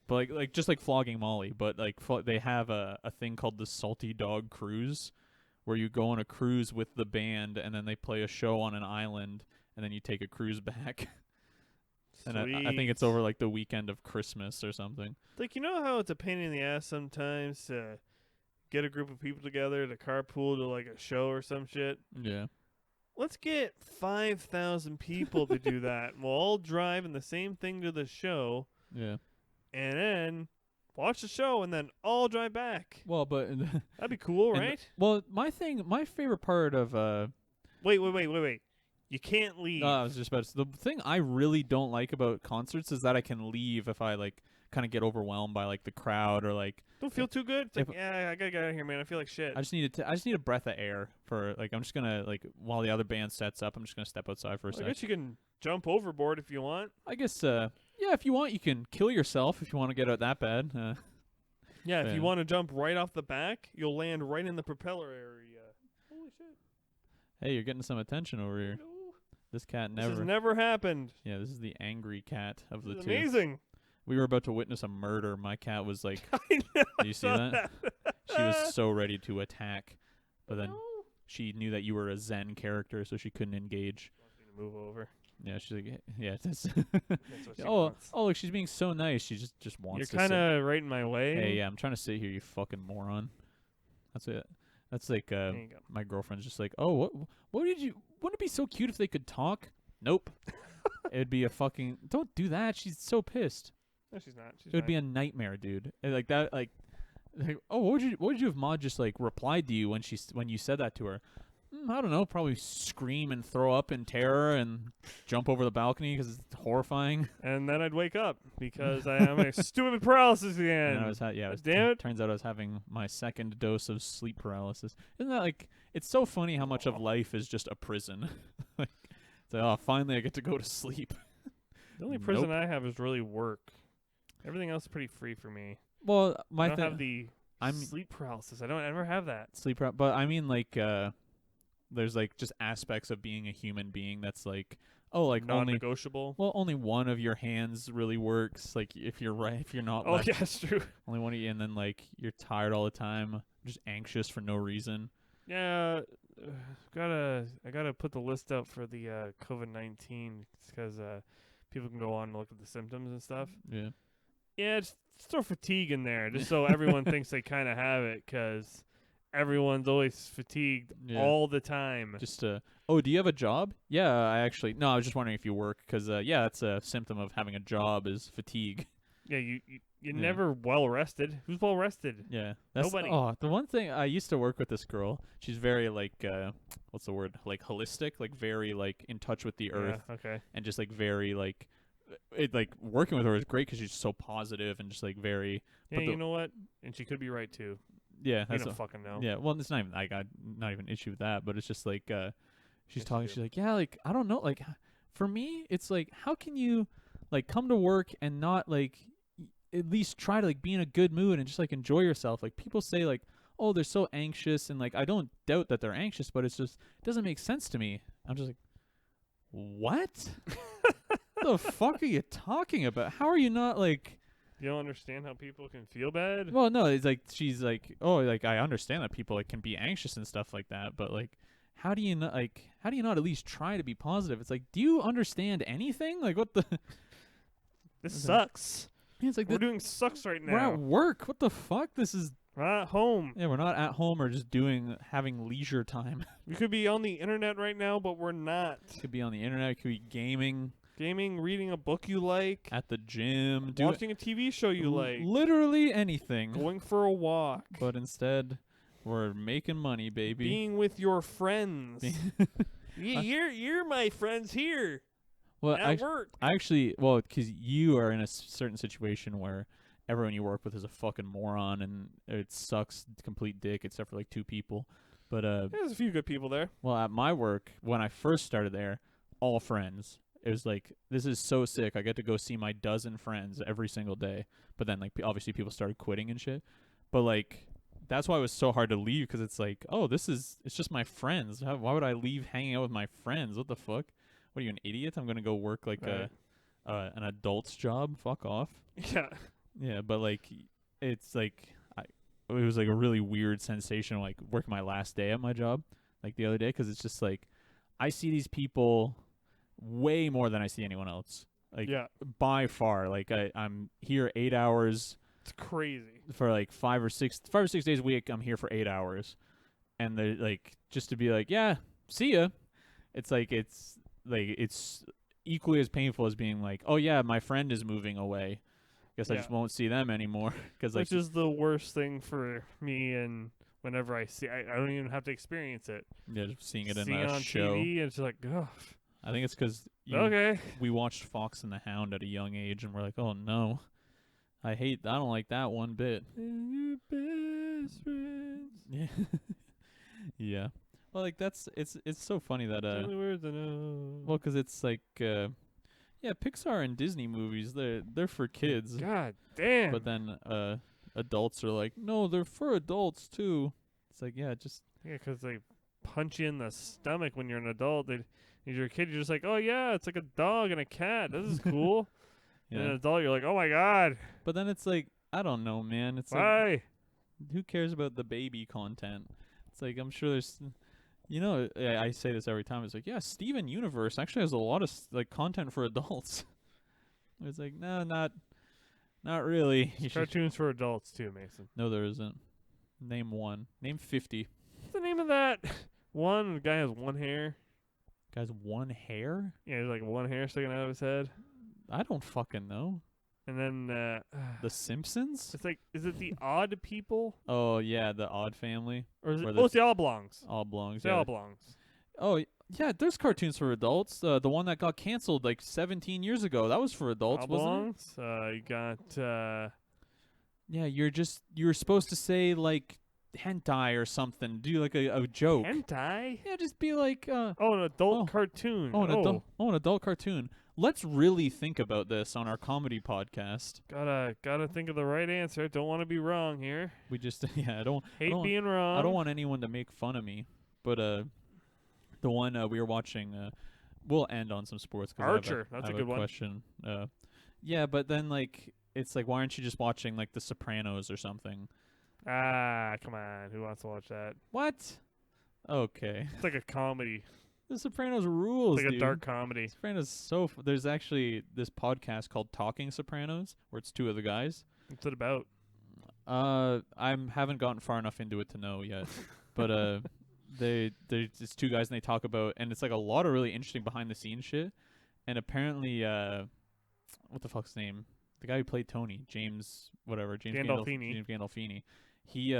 But just Flogging Molly, but they have a thing called the Salty Dog Cruise, where you go on a cruise with the band and then they play a show on an island and then you take a cruise back. And I think it's over the weekend of Christmas or something. You know how it's a pain in the ass sometimes to get a group of people together to carpool to a show or some shit? Yeah. let's get 5,000 people to do that. We'll all drive in the same thing to the show, Yeah. and then watch the show, and then all drive back. Well, but That'd be cool, right? well, my favorite part of Wait. You can't leave. I was just about to, the thing I really don't like about concerts is that I can leave if I like kind of get overwhelmed by like the crowd or like Don't feel too good. It's like, yeah, I gotta get out of here, man. I feel like shit. I just need a breath of air for like I'm just gonna like while the other band sets up I'm just gonna step outside for a I second. guess you can jump overboard if you want. I guess yeah, if you want you can kill yourself if you want to get out that bad. Yeah, if Yeah. you want to jump right off the back, you'll land right in the propeller area. Holy shit! Hey, you're getting some attention over here. No. This cat This never. has never happened. Yeah, this is the angry cat of the This is two. amazing. We were about to witness a murder. My cat was like, I know. do you see that? She was so ready to attack, but then she knew that you were a Zen character, so she couldn't engage. Wants me to move over. Yeah, she's like, yeah, that's That's what she oh, wants. oh, look, she's being so nice. She just wants You're to kind sit. of right in my way. Hey, yeah, I'm trying to sit here, you fucking moron. That's it. That's like There you go. my girlfriend's just like, oh, what did you? Wouldn't it be so cute if they could talk? Nope. It'd be a fucking. Don't do that. She's so pissed. No, she's not. She's It would be a nightmare, dude. And like that, like, oh, what would you if Maud just like replied to you when you said that to her? I don't know. Probably scream and throw up in terror and jump over the balcony because it's horrifying. And then I'd wake up because I am a stupid paralysis again. And I was Damn it. Turns out I was having my second dose of sleep paralysis. Isn't that like? It's so funny how much of life is just a prison. Like, it's like, oh, finally I get to go to sleep. The only prison I have is really work. Everything else is pretty free for me. Well, I don't have the sleep paralysis. I don't ever have that. But I mean like there's like just aspects of being a human being that's like like non-negotiable. only one of your hands really works. Like if you're not Oh left, yeah, that's true. only one of you, and then like you're tired all the time, just anxious for no reason. Yeah, I gotta put the list out for the COVID-19 because people can go on and look at the symptoms and stuff. Yeah. Yeah, just throw fatigue in there, just so everyone thinks they kind of have it, because everyone's always fatigued all the time. Just do you have a job? Yeah, I was just wondering if you work, because yeah, that's a symptom of having a job is fatigue. Yeah, you're never well rested. Who's well rested? Yeah, that's Nobody. The one thing I used to work with this girl. She's very like what's the word? Like holistic, like very like in touch with the earth, okay. and just like very like working with her is great because she's so positive and just like very. Yeah, you know what? And she could be right too. Yeah, I don't fucking know. Yeah, well, it's not even. I got not even an issue with that, but it's just like she's Yes, talking. you do. She's like, yeah, like I don't know, like for me, it's like how can you like come to work and not like at least try to like be in a good mood and just like enjoy yourself. Like people say like, oh, they're so anxious, and like I don't doubt that they're anxious, but it's just it doesn't make sense to me. I'm just like, what? The fuck are you talking about? How are you not like? You don't understand how people can feel bad? Well, no, it's like she's like, oh, like I understand that people like can be anxious and stuff like that, but like, how do you not at least try to be positive? It's like, do you understand anything? Like, what the? This sucks. It's like We're doing sucks right we're now. at work. What the fuck? This is. We're not at home. Yeah, we're not at home or just having leisure time. We could be on the internet right now, but we're not. Could be on the internet. Could be gaming. Gaming, reading a book you like, At the gym. watching a TV show you like, Literally anything. going for a walk, But instead, we're making money, baby. being with your friends. You're my friends here well, at work. because you are in a certain situation where everyone you work with is a fucking moron and it sucks complete dick except for like two people. But There's a few good people there. well, at my work when I first started there, all friends. It was like, this is so sick. I get to go see my dozen friends every single day. But then like obviously people started quitting and shit. But like that's why it was so hard to leave, because it's like, oh, it's just my friends. Why would I leave hanging out with my friends? What the fuck? What are you, an idiot? I'm gonna go work like Right. an adult's job. Fuck off. Yeah. Yeah, but like it's like it was like a really weird sensation like working my last day at my job like the other day, because it's just like I see these people way more than I see anyone else. Like by far. Like I'm here 8 hours. It's crazy. For like 5 or 6 days a week. I'm here for 8 hours, and they're like just to be like, yeah, see ya. it's it's equally as painful as being like, oh yeah, my friend is moving away. Guess I Yeah. just won't see them anymore because like Which is the worst thing for me, and whenever I see, I don't even have to experience it. yeah, just seeing it in Seeing it a on show. TV, it's just like, ugh. I think it's because Okay. we watched Fox and the Hound at a young age, and we're like, oh no, I don't like that one bit. And your best friends. Yeah, yeah. Well, like it's so funny that Only words I know. well, 'cause it's like yeah, Pixar and Disney movies they're for kids, God damn. but then adults are like, no, they're for adults too. It's like, yeah, just Yeah, 'cause they punch you in the stomach when you're an adult. When you're a kid, you're just like, oh yeah, it's like a dog and a cat. This is cool. yeah. And an adult, you're like, oh my god, But then it's like, I don't know, man. It's like, why? who cares about the baby content? It's like, I'm sure there's, I say this every time. It's like, yeah, Steven Universe actually has a lot of like content for adults. It's like, no, not really. You should, Cartoons for adults too, Mason. no, there isn't. Name one. Name 50. What's the name of that? One, the guy has one hair. Guys, one hair? Yeah, there's like one hair sticking out of his head. I don't fucking know. And then The Simpsons? it's like, is it the Odd People, Oh yeah, the Odd Family. or is it? Or Oh, it's the Oblongs. Oblongs. It's the Yeah. Oblongs. Oh yeah, there's cartoons for adults. The one that got canceled like 17 years ago. That was for adults, wasn't it? Oblongs. You got Yeah, you were supposed to say like hentai or something. Do like a joke. hentai. Yeah, just be like Oh, an adult Oh. cartoon. an adult cartoon. Let's really think about this on our comedy podcast. Gotta think of the right answer. Don't want to be wrong here. We just I don't Hate being wrong. I don't want anyone to make fun of me. But the one we were watching we'll end on some sports 'cause Archer. I That's have a good one. question. Yeah, but then like it's like, why aren't you just watching like The Sopranos or something? Ah, come on. Who wants to watch that? What? Okay. It's like a comedy. The Sopranos rules, It's like dude. a dark comedy. Sopranos there's actually this podcast called Talking Sopranos where it's two of the guys. What's it about? I haven't gotten far enough into it to know yet. But it's two guys and they talk about, and it's like a lot of really interesting behind the scenes shit. And apparently what the fuck's his name? The guy who played Tony, James Gandolfini. James Gandolfini. He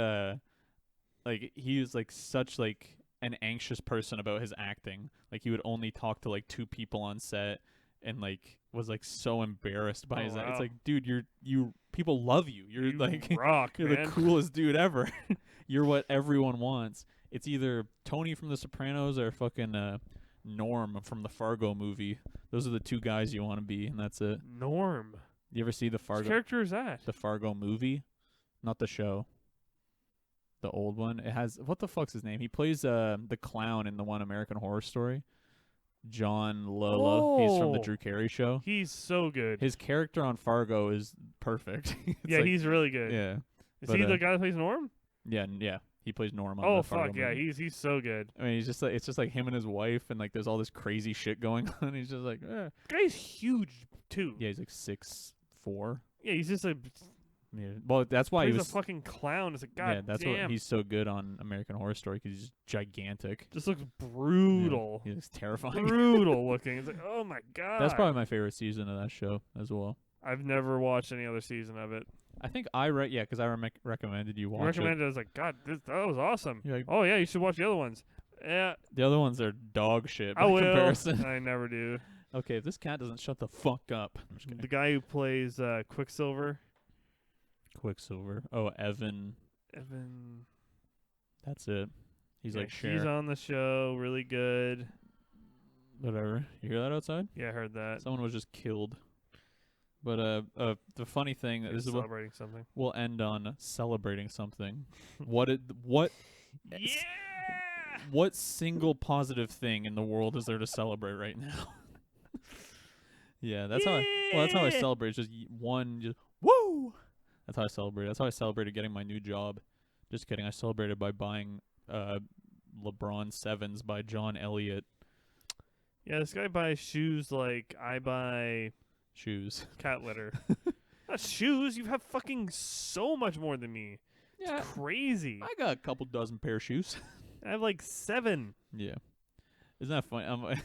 was like such like an anxious person about his acting. Like he would only talk to like two people on set and like was like so embarrassed by Oh, his wow. It's like, dude, you people love you. You're You like rock, you're man. the coolest dude ever. You're what everyone wants. It's either Tony from The Sopranos or fucking Norm from the Fargo movie. Those are the two guys you want to be, and that's it. Norm. You ever see the Which Fargo character is that? the Fargo movie? Not the show. The old one. It has, what the fuck's his name? He plays the clown in the one American Horror Story. John Lola. He's from the Oh. Drew Carey show. He's so good. His character on Fargo is perfect. It's yeah, like- he's really good. yeah. Is but, he the guy that plays Norm? Yeah. He plays Norm on Oh the Fargo fuck yeah, movie. he's so good. I mean, it's just like him and his wife, and like there's all this crazy shit going on. He's just like, Guy's huge too. yeah, he's like 6'4". Yeah, he's just a Yeah, well, that's why he he's was. a fucking clown. It's like god Yeah, that's damn. what he's so good on American Horror Story because he's just gigantic. just looks brutal. Yeah, he looks terrifying. Brutal looking. It's like, oh my god. That's probably my favorite season of that show as well. I've never watched any other season of it. I think because I recommended you You watch recommended it. I was like, God, that was awesome. You're like, Oh yeah, you should watch the other ones. Yeah, it. The other ones are dog shit by I will. comparison. I never do. Okay, if this cat doesn't shut the fuck up. I'm just The kidding. guy who plays Quicksilver, Quicksilver. Oh, Evan. Evan. That's it. He's Yeah, like Cher. he's on the show. Really good. Whatever. You hear that outside? Yeah, I heard that. Someone was just killed. But the funny thing, He's this is what celebrating something. we'll end on celebrating something. Yeah. What single positive thing in the world is there to celebrate right now? Yeah, that's how I Yeah. celebrate. It's just one, just woo. That's how I celebrate. That's how I celebrated getting my new job. Just kidding. I celebrated by buying LeBron 7s by John Elliott Yeah, this guy buys shoes like I buy shoes. cat litter. Not shoes. You have fucking so much more than me. It's crazy. I got a couple dozen pair of shoes. I have like 7. Yeah. Isn't that funny?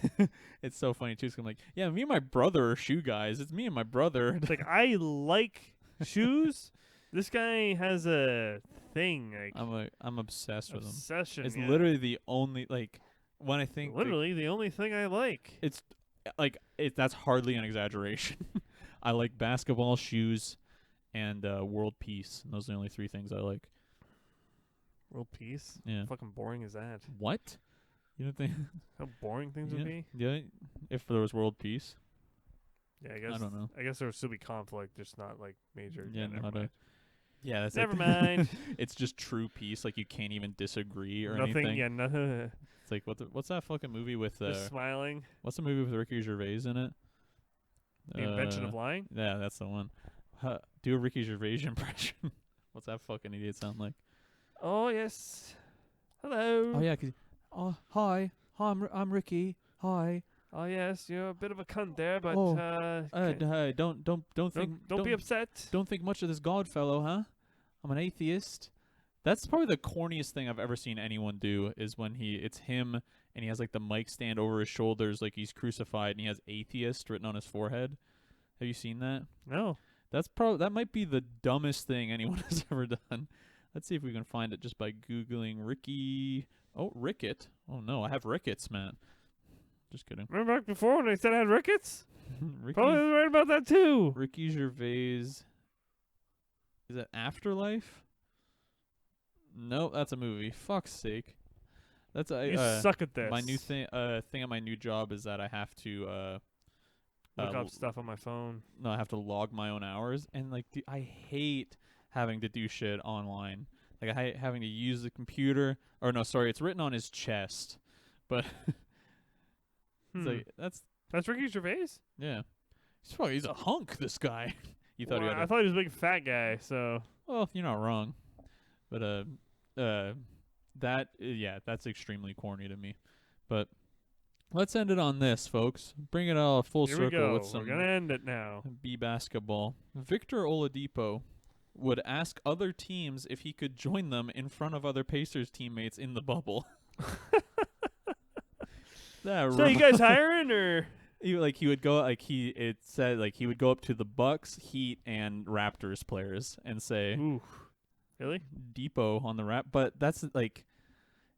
It's so funny too. 'Cause I'm like, yeah, me and my brother are shoe guys. It's me and my brother. It's like I like shoes. This guy has a thing, like I'm obsessed with them. obsession. It's yeah. literally the only like when I think literally the only thing I like. it's like that's hardly an exaggeration. I like basketball, shoes, and world peace. And those are the only three things I like. World peace. Yeah. How fucking boring is that? What? You don't think? How boring things would be. Yeah. If there was world peace. Yeah, I guess. I don't know. I guess there would still be conflict, just not like major. Yeah, never not a- mind. Yeah, that's Never like mind. it's just true peace. Like you can't even disagree or Nothing. anything. Yeah, nothing. It's like what's that fucking movie with Just smiling. what's the movie with Ricky Gervais in it? The invention of lying. Yeah, that's the one. Do a Ricky Gervais impression. What's that fucking idiot sound like? Oh yes. Hello. Oh yeah, 'cause hi, I'm Ricky. Hi. Oh yes, you're a bit of a cunt there, but Hey, don't don't be upset. Don't think much of this God fellow, huh? I'm an atheist. That's probably the corniest thing I've ever seen anyone do is when it's him and he has like the mic stand over his shoulders like he's crucified and he has atheist written on his forehead. Have you seen that? No. That might be the dumbest thing anyone has ever done. Let's see if we can find it just by Googling Ricky. Oh, Rickett. Oh no, I have rickets, man. Just kidding. Remember back before when I said I had rickets? Probably Ricky, was right about that too. Ricky Gervais. Is it Afterlife? No, that's a movie. Fuck's sake. That's You suck at this. my new thing at my new job is that I have to Look up stuff on my phone. I have to log my own hours and like I hate having to do shit online. Like I hate having to use the computer or no, sorry, it's written on his chest. But it's like That's Ricky Gervais? yeah. He's a hunk, this guy. You thought I thought he was a big fat guy, so well, you're not wrong. But that's extremely corny to me. But let's end it on this, folks. Bring it all full here circle we go. with some We're gonna end it now. B basketball. Victor Oladipo would ask other teams if he could join them in front of other Pacers teammates in the bubble. So you guys hiring or? He would go it said he would go up to the Bucks, Heat, and Raptors players and say, Ooh, really? Depot on the but that's like,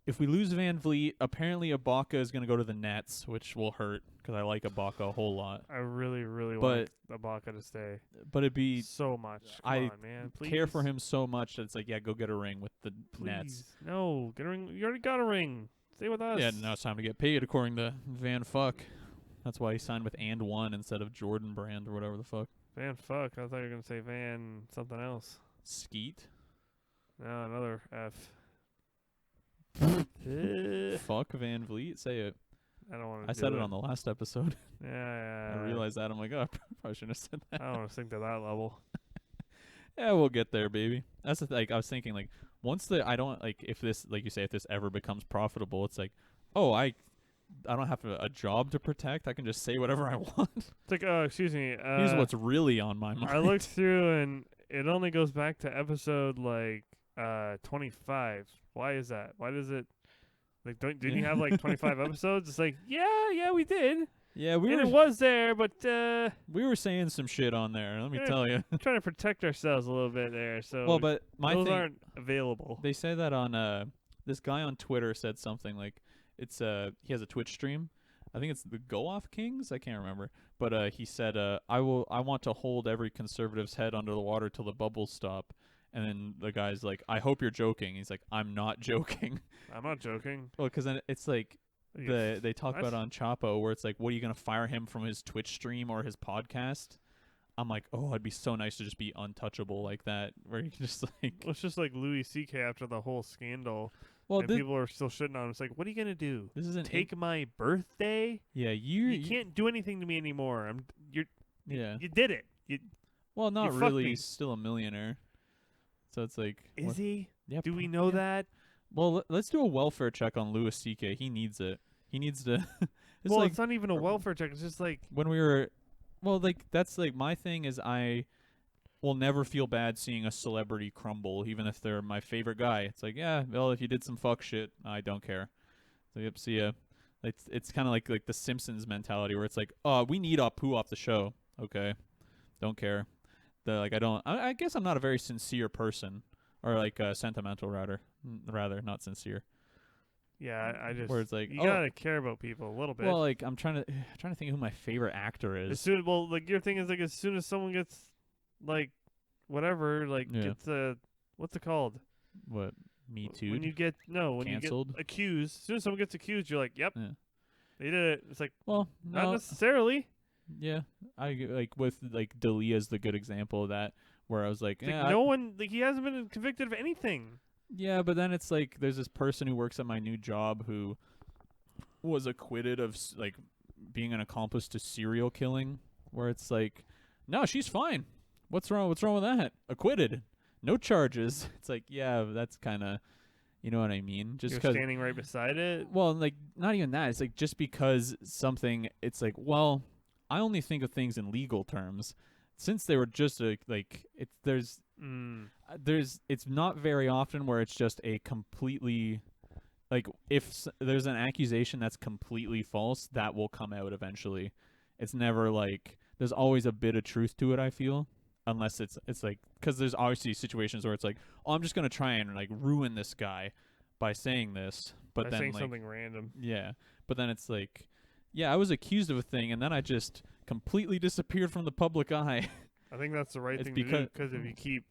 if we lose Van Vliet, apparently Ibaka is going to go to the Nets, which will hurt because I like Ibaka a whole lot. I really, really want Ibaka to stay. But it'd be so much. Come on, man. Please. Care for him so much that it's like, yeah, go get a ring with the Nets. No, get a ring. You already got a ring. Stay with us. Yeah, now it's time to get paid, according to Van Fuck. That's why he signed with And One instead of Jordan Brand or whatever the fuck. Van Fuck. I thought you were gonna say Van something else. Skeet. No, another F. Fuck Van Vliet. Say it. I don't want to. I said it on the last episode. Yeah. I realized that. I'm like, oh, I probably shouldn't have said that. I don't want to think to that level. Yeah, we'll get there, baby. That's the I was thinking once if this you say if this ever becomes profitable, it's like, oh, I don't have a job to protect. I can just say whatever I want. It's like, excuse me. Here's what's really on my mind. I looked through and it only goes back to episode 25. Why is that? Why does it didn't you have 25 episodes? It's like, yeah, we did. Yeah, it was there, but we were saying some shit on there. Let me tell you, trying to protect ourselves a little bit there. So well, but those aren't available. They say that on this guy on Twitter said something like it's he has a Twitch stream. I think it's the Go Off Kings. I can't remember, but he said I want to hold every conservative's head under the water till the bubbles stop. And then the guy's like, I hope you're joking. He's like, I'm not joking. I'm not joking. Well, because then it's like. They talk about on Chapo where it's like, what are you gonna fire him from his Twitch stream or his podcast? I'm like, oh, it'd be so nice to just be untouchable like that, where you can just like. Well, it's just like Louis C.K. after the whole scandal. Well, and people are still shitting on him. It's like, what are you gonna do? This isn't take my birthday. Yeah, you can't do anything to me anymore. You did it. Well, not really. He's still a millionaire. So it's like, is he? Yeah. Do we know that? Well, let's do a welfare check on Louis C.K. He needs it. He needs to. It's not even a welfare check. It's just like when we were. Well, that's my thing is I will never feel bad seeing a celebrity crumble, even if they're my favorite guy. It's like, yeah, well, if you did some fuck shit, I don't care. So yep, see ya. It's kind of like the Simpsons mentality where it's like, oh, we need Apu off the show. Okay, don't care. I guess I'm not a very sincere person, or like sentimental rather not sincere. Yeah, I just Where it's like, you oh, gotta care about people a little bit. well, like I'm trying to think who my favorite actor is. Like your thing is like as soon as someone gets like whatever, like Yeah. gets what's it called? What, Me Too? When you get Canceled? you get accused, as soon as someone gets accused, you're like, yep, Yeah. they did it. It's like Well, not no, necessarily. yeah, like with like Dalia's the good example of that, where I was like, It's yeah, like no one like he hasn't been convicted of anything. yeah, but then it's like there's this person who works at my new job who was acquitted of like being an accomplice to serial killing, where it's like, no, she's fine. What's wrong with that? Acquitted, no charges. It's like, yeah, that's kind of, you know what I mean? Just You're because, standing right beside it. well, like not even that. It's like just because something, it's like, well, I only think of things in legal terms. Since they were just it's not very often where it's just a completely, like, if there's an accusation that's completely false, that will come out eventually. It's never like, there's always a bit of truth to it, I feel, unless it's like, because there's obviously situations where it's like, oh, I'm just gonna try and like ruin this guy by saying this, but By then saying like, something random. yeah, but then it's like, yeah, I was accused of a thing and then I just completely disappeared from the public eye. I think that's the right It's thing to do because- because if you keep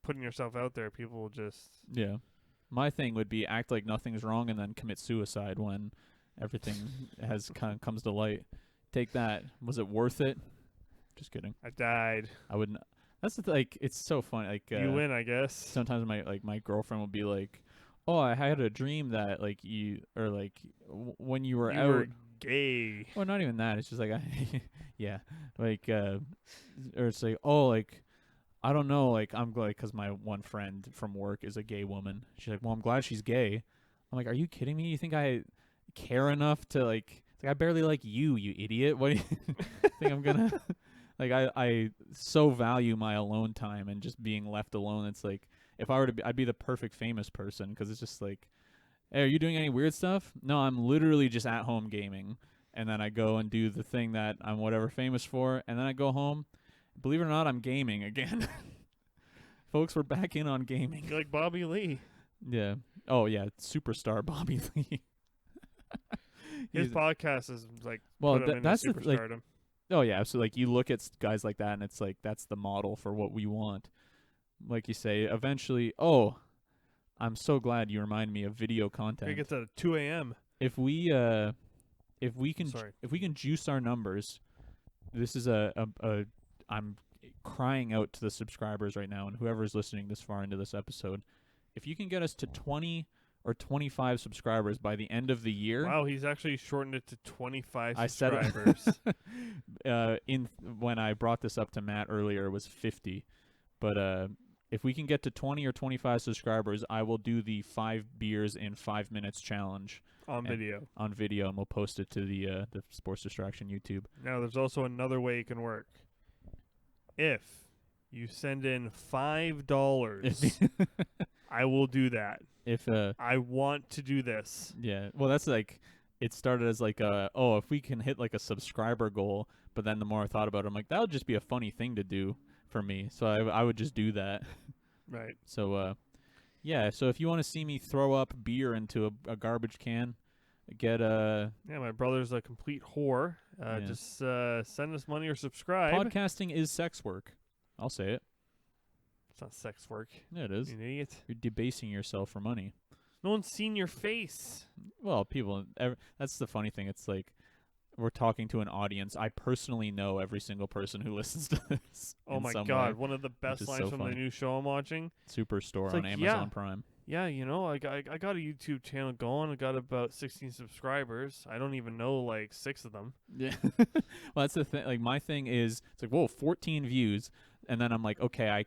putting yourself out there, people will just Yeah. My thing would be act like nothing's wrong and then commit suicide when everything comes to light. Take that. Was it worth it? Just kidding. I died. I wouldn't. That's like, it's so funny. Like You win, I guess. sometimes my girlfriend will be like, "Oh, I had a dream that like you, or like when you were You out." were gay. Well, not even that. It's just like, yeah, like, or it's like, oh, like, I don't know, like, I'm glad because my one friend from work is a gay woman. She's like, well, I'm glad she's gay. I'm like, are you kidding me? You think I care enough to like? It's like, I barely like you idiot. What do you think I'm gonna? Like, I so value my alone time and just being left alone. It's like, if I were to be, I'd be the perfect famous person because it's just like, hey, are you doing any weird stuff? No, I'm literally just at home gaming. And then I go and do the thing that I'm whatever famous for. And then I go home. Believe it or not, I'm gaming again. Folks, we're back in on gaming. You're like Bobby Lee. Yeah. Oh, yeah. Superstar Bobby Lee. His He's- podcast is like well, put him that's into the, like, superstardom. oh, yeah. So, like, you look at guys like that, and it's like, that's the model for what we want. Like you say, eventually, oh, I'm so glad you remind me of video It content. gets at 2 a.m. If we can Sorry. if we can juice our numbers, this is I'm crying out to the subscribers right now, and whoever's listening this far into this episode, if you can get us to 20 or 25 subscribers by the end of the year. Wow, he's actually shortened it to 25 I said subscribers. when I brought this up to Matt earlier, it was 50, but if we can get to 20 or 25 subscribers, I will do the 5 beers in 5 minutes challenge on video. on video, and we'll post it to the Sports Distraction YouTube. Now, there's also another way it can work. If you send in $5, I will do that. If I want to do this. yeah, well, that's like, it started as like if we can hit like a subscriber goal, but then the more I thought about it, I'm like, that would just be a funny thing to do for me, so I would just do that. Right. So yeah, so if you want to see me throw up beer into a garbage can, get Yeah, my brother's a complete whore. Yeah. Just send us money or subscribe. podcasting is sex work. I'll say it. It's not sex work. Yeah, it is. You idiot. You're debasing yourself for money. No one's seen your face. Well, that's the funny thing. It's like, we're talking to an audience. I personally know every single person who listens to this. Oh in my some God. way. One of the best is lines so from funny. the new show I'm watching. Superstore It's on like, Amazon yeah. Prime. Yeah, you know, I got a YouTube channel going. I got about 16 subscribers. I don't even know like 6 of them. Yeah. Well, that's the thing. Like, my thing is, it's like, whoa, 14 views. And then I'm like, okay, I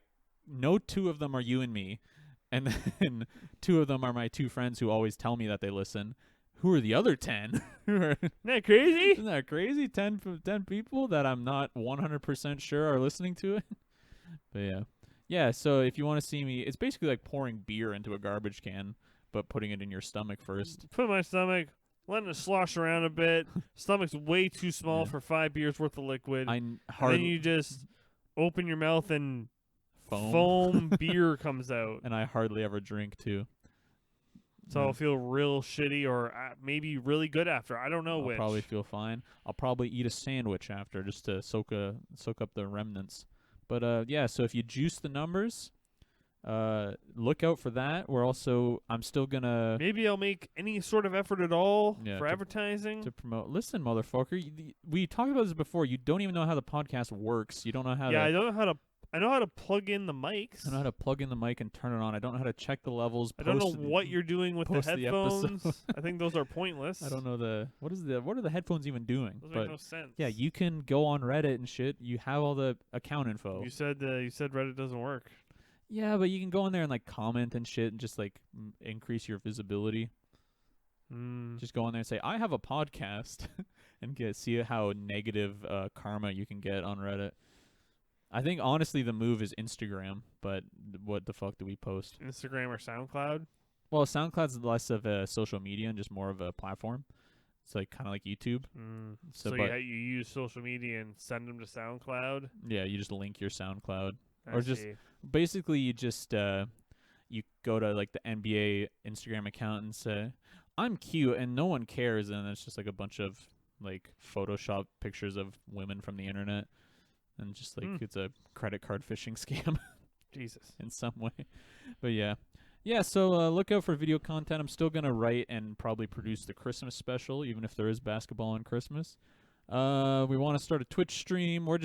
know 2 of them are you and me. And then 2 of them are my 2 friends who always tell me that they listen. Who are the other 10? Isn't that crazy? Isn't that crazy? 10 people that I'm not 100% sure are listening to it. But yeah. Yeah, so if you want to see me, it's basically like pouring beer into a garbage can, but putting it in your stomach first. Put it in my stomach, letting it slosh around a bit. Stomach's way too small for 5 beers worth of liquid. And then you just open your mouth and foam beer comes out. And I hardly ever drink too. So I'll feel real shitty or maybe really good after. I don't know which. I'll probably feel fine. I'll probably eat a sandwich after just to soak up the remnants. But yeah, so if you juice the numbers, look out for that. I'm still gonna maybe I'll make any sort of effort at all for advertising to promote. Listen, motherfucker, we talked about this before. You don't even know how the podcast works. You don't know how. Yeah, I don't know how to. I know how to plug in the mics. I know how to plug in the mic and turn it on. I don't know how to check the levels. I don't know what you're doing with the headphones. I think those are pointless. I don't know what are the headphones even doing? Those make no sense. Yeah, you can go on Reddit and shit. You have all the account info. You said Reddit doesn't work. Yeah, but you can go in there and like comment and shit and just like increase your visibility. Just go in there and say I have a podcast and see how negative karma you can get on Reddit. I think honestly the move is Instagram, but what the fuck do we post? Instagram or SoundCloud? Well, SoundCloud's less of a social media and just more of a platform. It's like kind of like YouTube. So you use social media and send them to SoundCloud? Yeah, you just link your SoundCloud. Basically you just you go to like the NBA Instagram account and say, I'm cute, and no one cares, and it's just like a bunch of like Photoshop pictures of women from the internet. And just like it's a credit card phishing scam. Jesus. In some way. But yeah. Yeah, so look out for video content. I'm still going to write and probably produce the Christmas special, even if there is basketball on Christmas. We want to start a Twitch stream. We're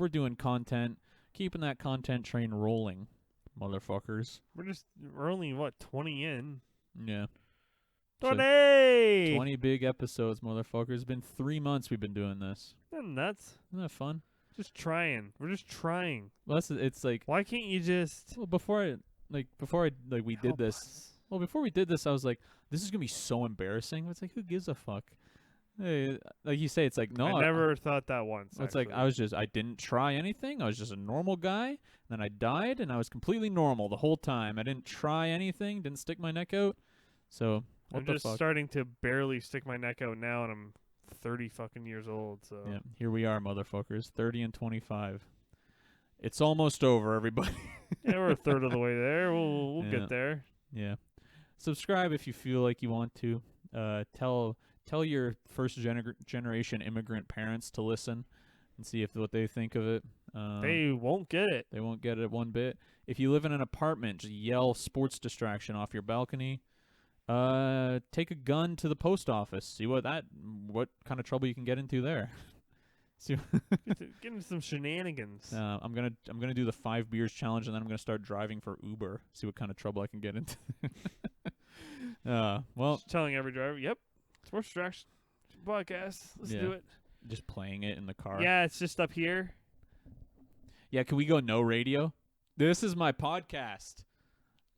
doing content, keeping that content train rolling, motherfuckers. We're only, 20 in? Yeah. 20! 20 big episodes, motherfuckers. It's been 3 months we've been doing this. Isn't that nuts? Isn't that fun? Just trying. We're just trying. Well, it's like. Why can't you just? Well, before we did this. Well, before we did this, I was like, this is gonna be so embarrassing. It's like, who gives a fuck? Hey, like you say, it's like no. I never thought that once. It's like I didn't try anything. I was just a normal guy. And then I died, and I was completely normal the whole time. I didn't try anything. Didn't stick my neck out. So I'm just starting to barely stick my neck out now, and I'm 30 fucking years old. So yeah, here we are, motherfuckers. 30 and 25. It's almost over, everybody. Yeah, we're a third of the way there. We'll get there. Yeah. Subscribe if you feel like you want to. Tell your first generation immigrant parents to listen and see what they think of it. They won't get it. They won't get it one bit. If you live in an apartment, just yell sports distraction off your balcony. Take a gun to the post office. See what kind of trouble you can get into there. See, get into some shenanigans. I'm gonna do the 5 beers challenge, and then I'm gonna start driving for Uber. See what kind of trouble I can get into. Well, just telling every driver, yep, sports distraction podcast. Let's do it. Just playing it in the car. Yeah, it's just up here. Yeah, can we go no radio? This is my podcast.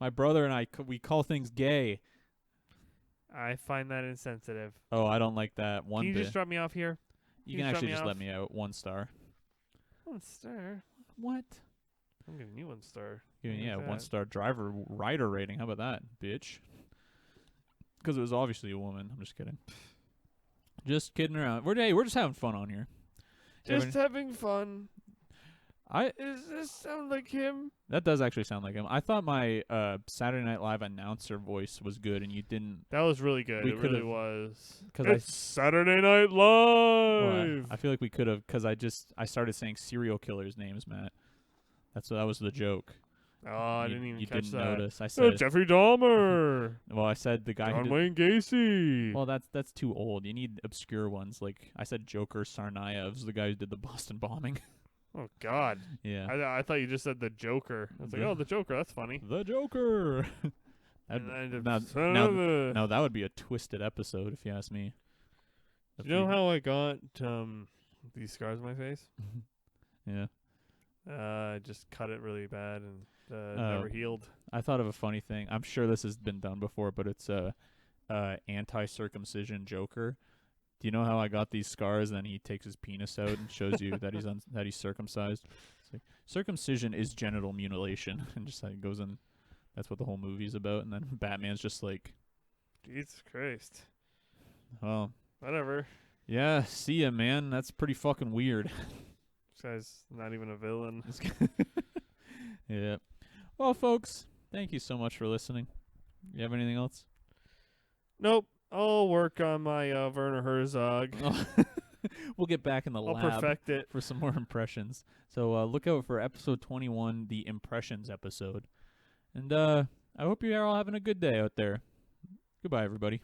My brother and I, we call things gay. I find that insensitive. Oh, I don't like that one bit. Can you just drop me off here? You can actually just let me out. 1 star. 1 star? What? I'm giving you 1 star. Yeah, 1 star driver rider rating. How about that, bitch? Because it was obviously a woman. I'm just kidding. Just kidding around. We're just having fun on here. Just having fun. Does this sound like him? That does actually sound like him. I thought my Saturday Night Live announcer voice was good, and you didn't. That was really good. It really was. It's Saturday Night Live. Well, I feel like we could have, because I started saying serial killers' names, Matt. That was the joke. Oh, I didn't even catch that. You didn't notice. I said Jeffrey Dahmer. Well, I said the guy John Wayne Gacy. Well, that's too old. You need obscure ones. Like I said, Joker Tsarnaev's the guy who did the Boston bombing. Oh, God. Yeah. I thought you just said the Joker. I was like, oh, the Joker. That's funny. The Joker. Now that would be a twisted episode, if you ask me. Do you know how I got these scars on my face? Yeah. I just cut it really bad and never healed. I thought of a funny thing. I'm sure this has been done before, but it's anti-circumcision Joker. Do you know how I got these scars? And then he takes his penis out and shows you that he's circumcised. It's like, circumcision is genital mutilation, and just like goes in. That's what the whole movie's about. And then Batman's just like, Jesus Christ. Well, whatever. yeah, see ya, man. That's pretty fucking weird. This guy's not even a villain. Yeah. Well, folks, thank you so much for listening. You have anything else? Nope. I'll work on my Werner Herzog. We'll get back in the I'll lab perfect it. for some more impressions. So look out for episode 21, the impressions episode. And I hope you are all having a good day out there. Goodbye, everybody.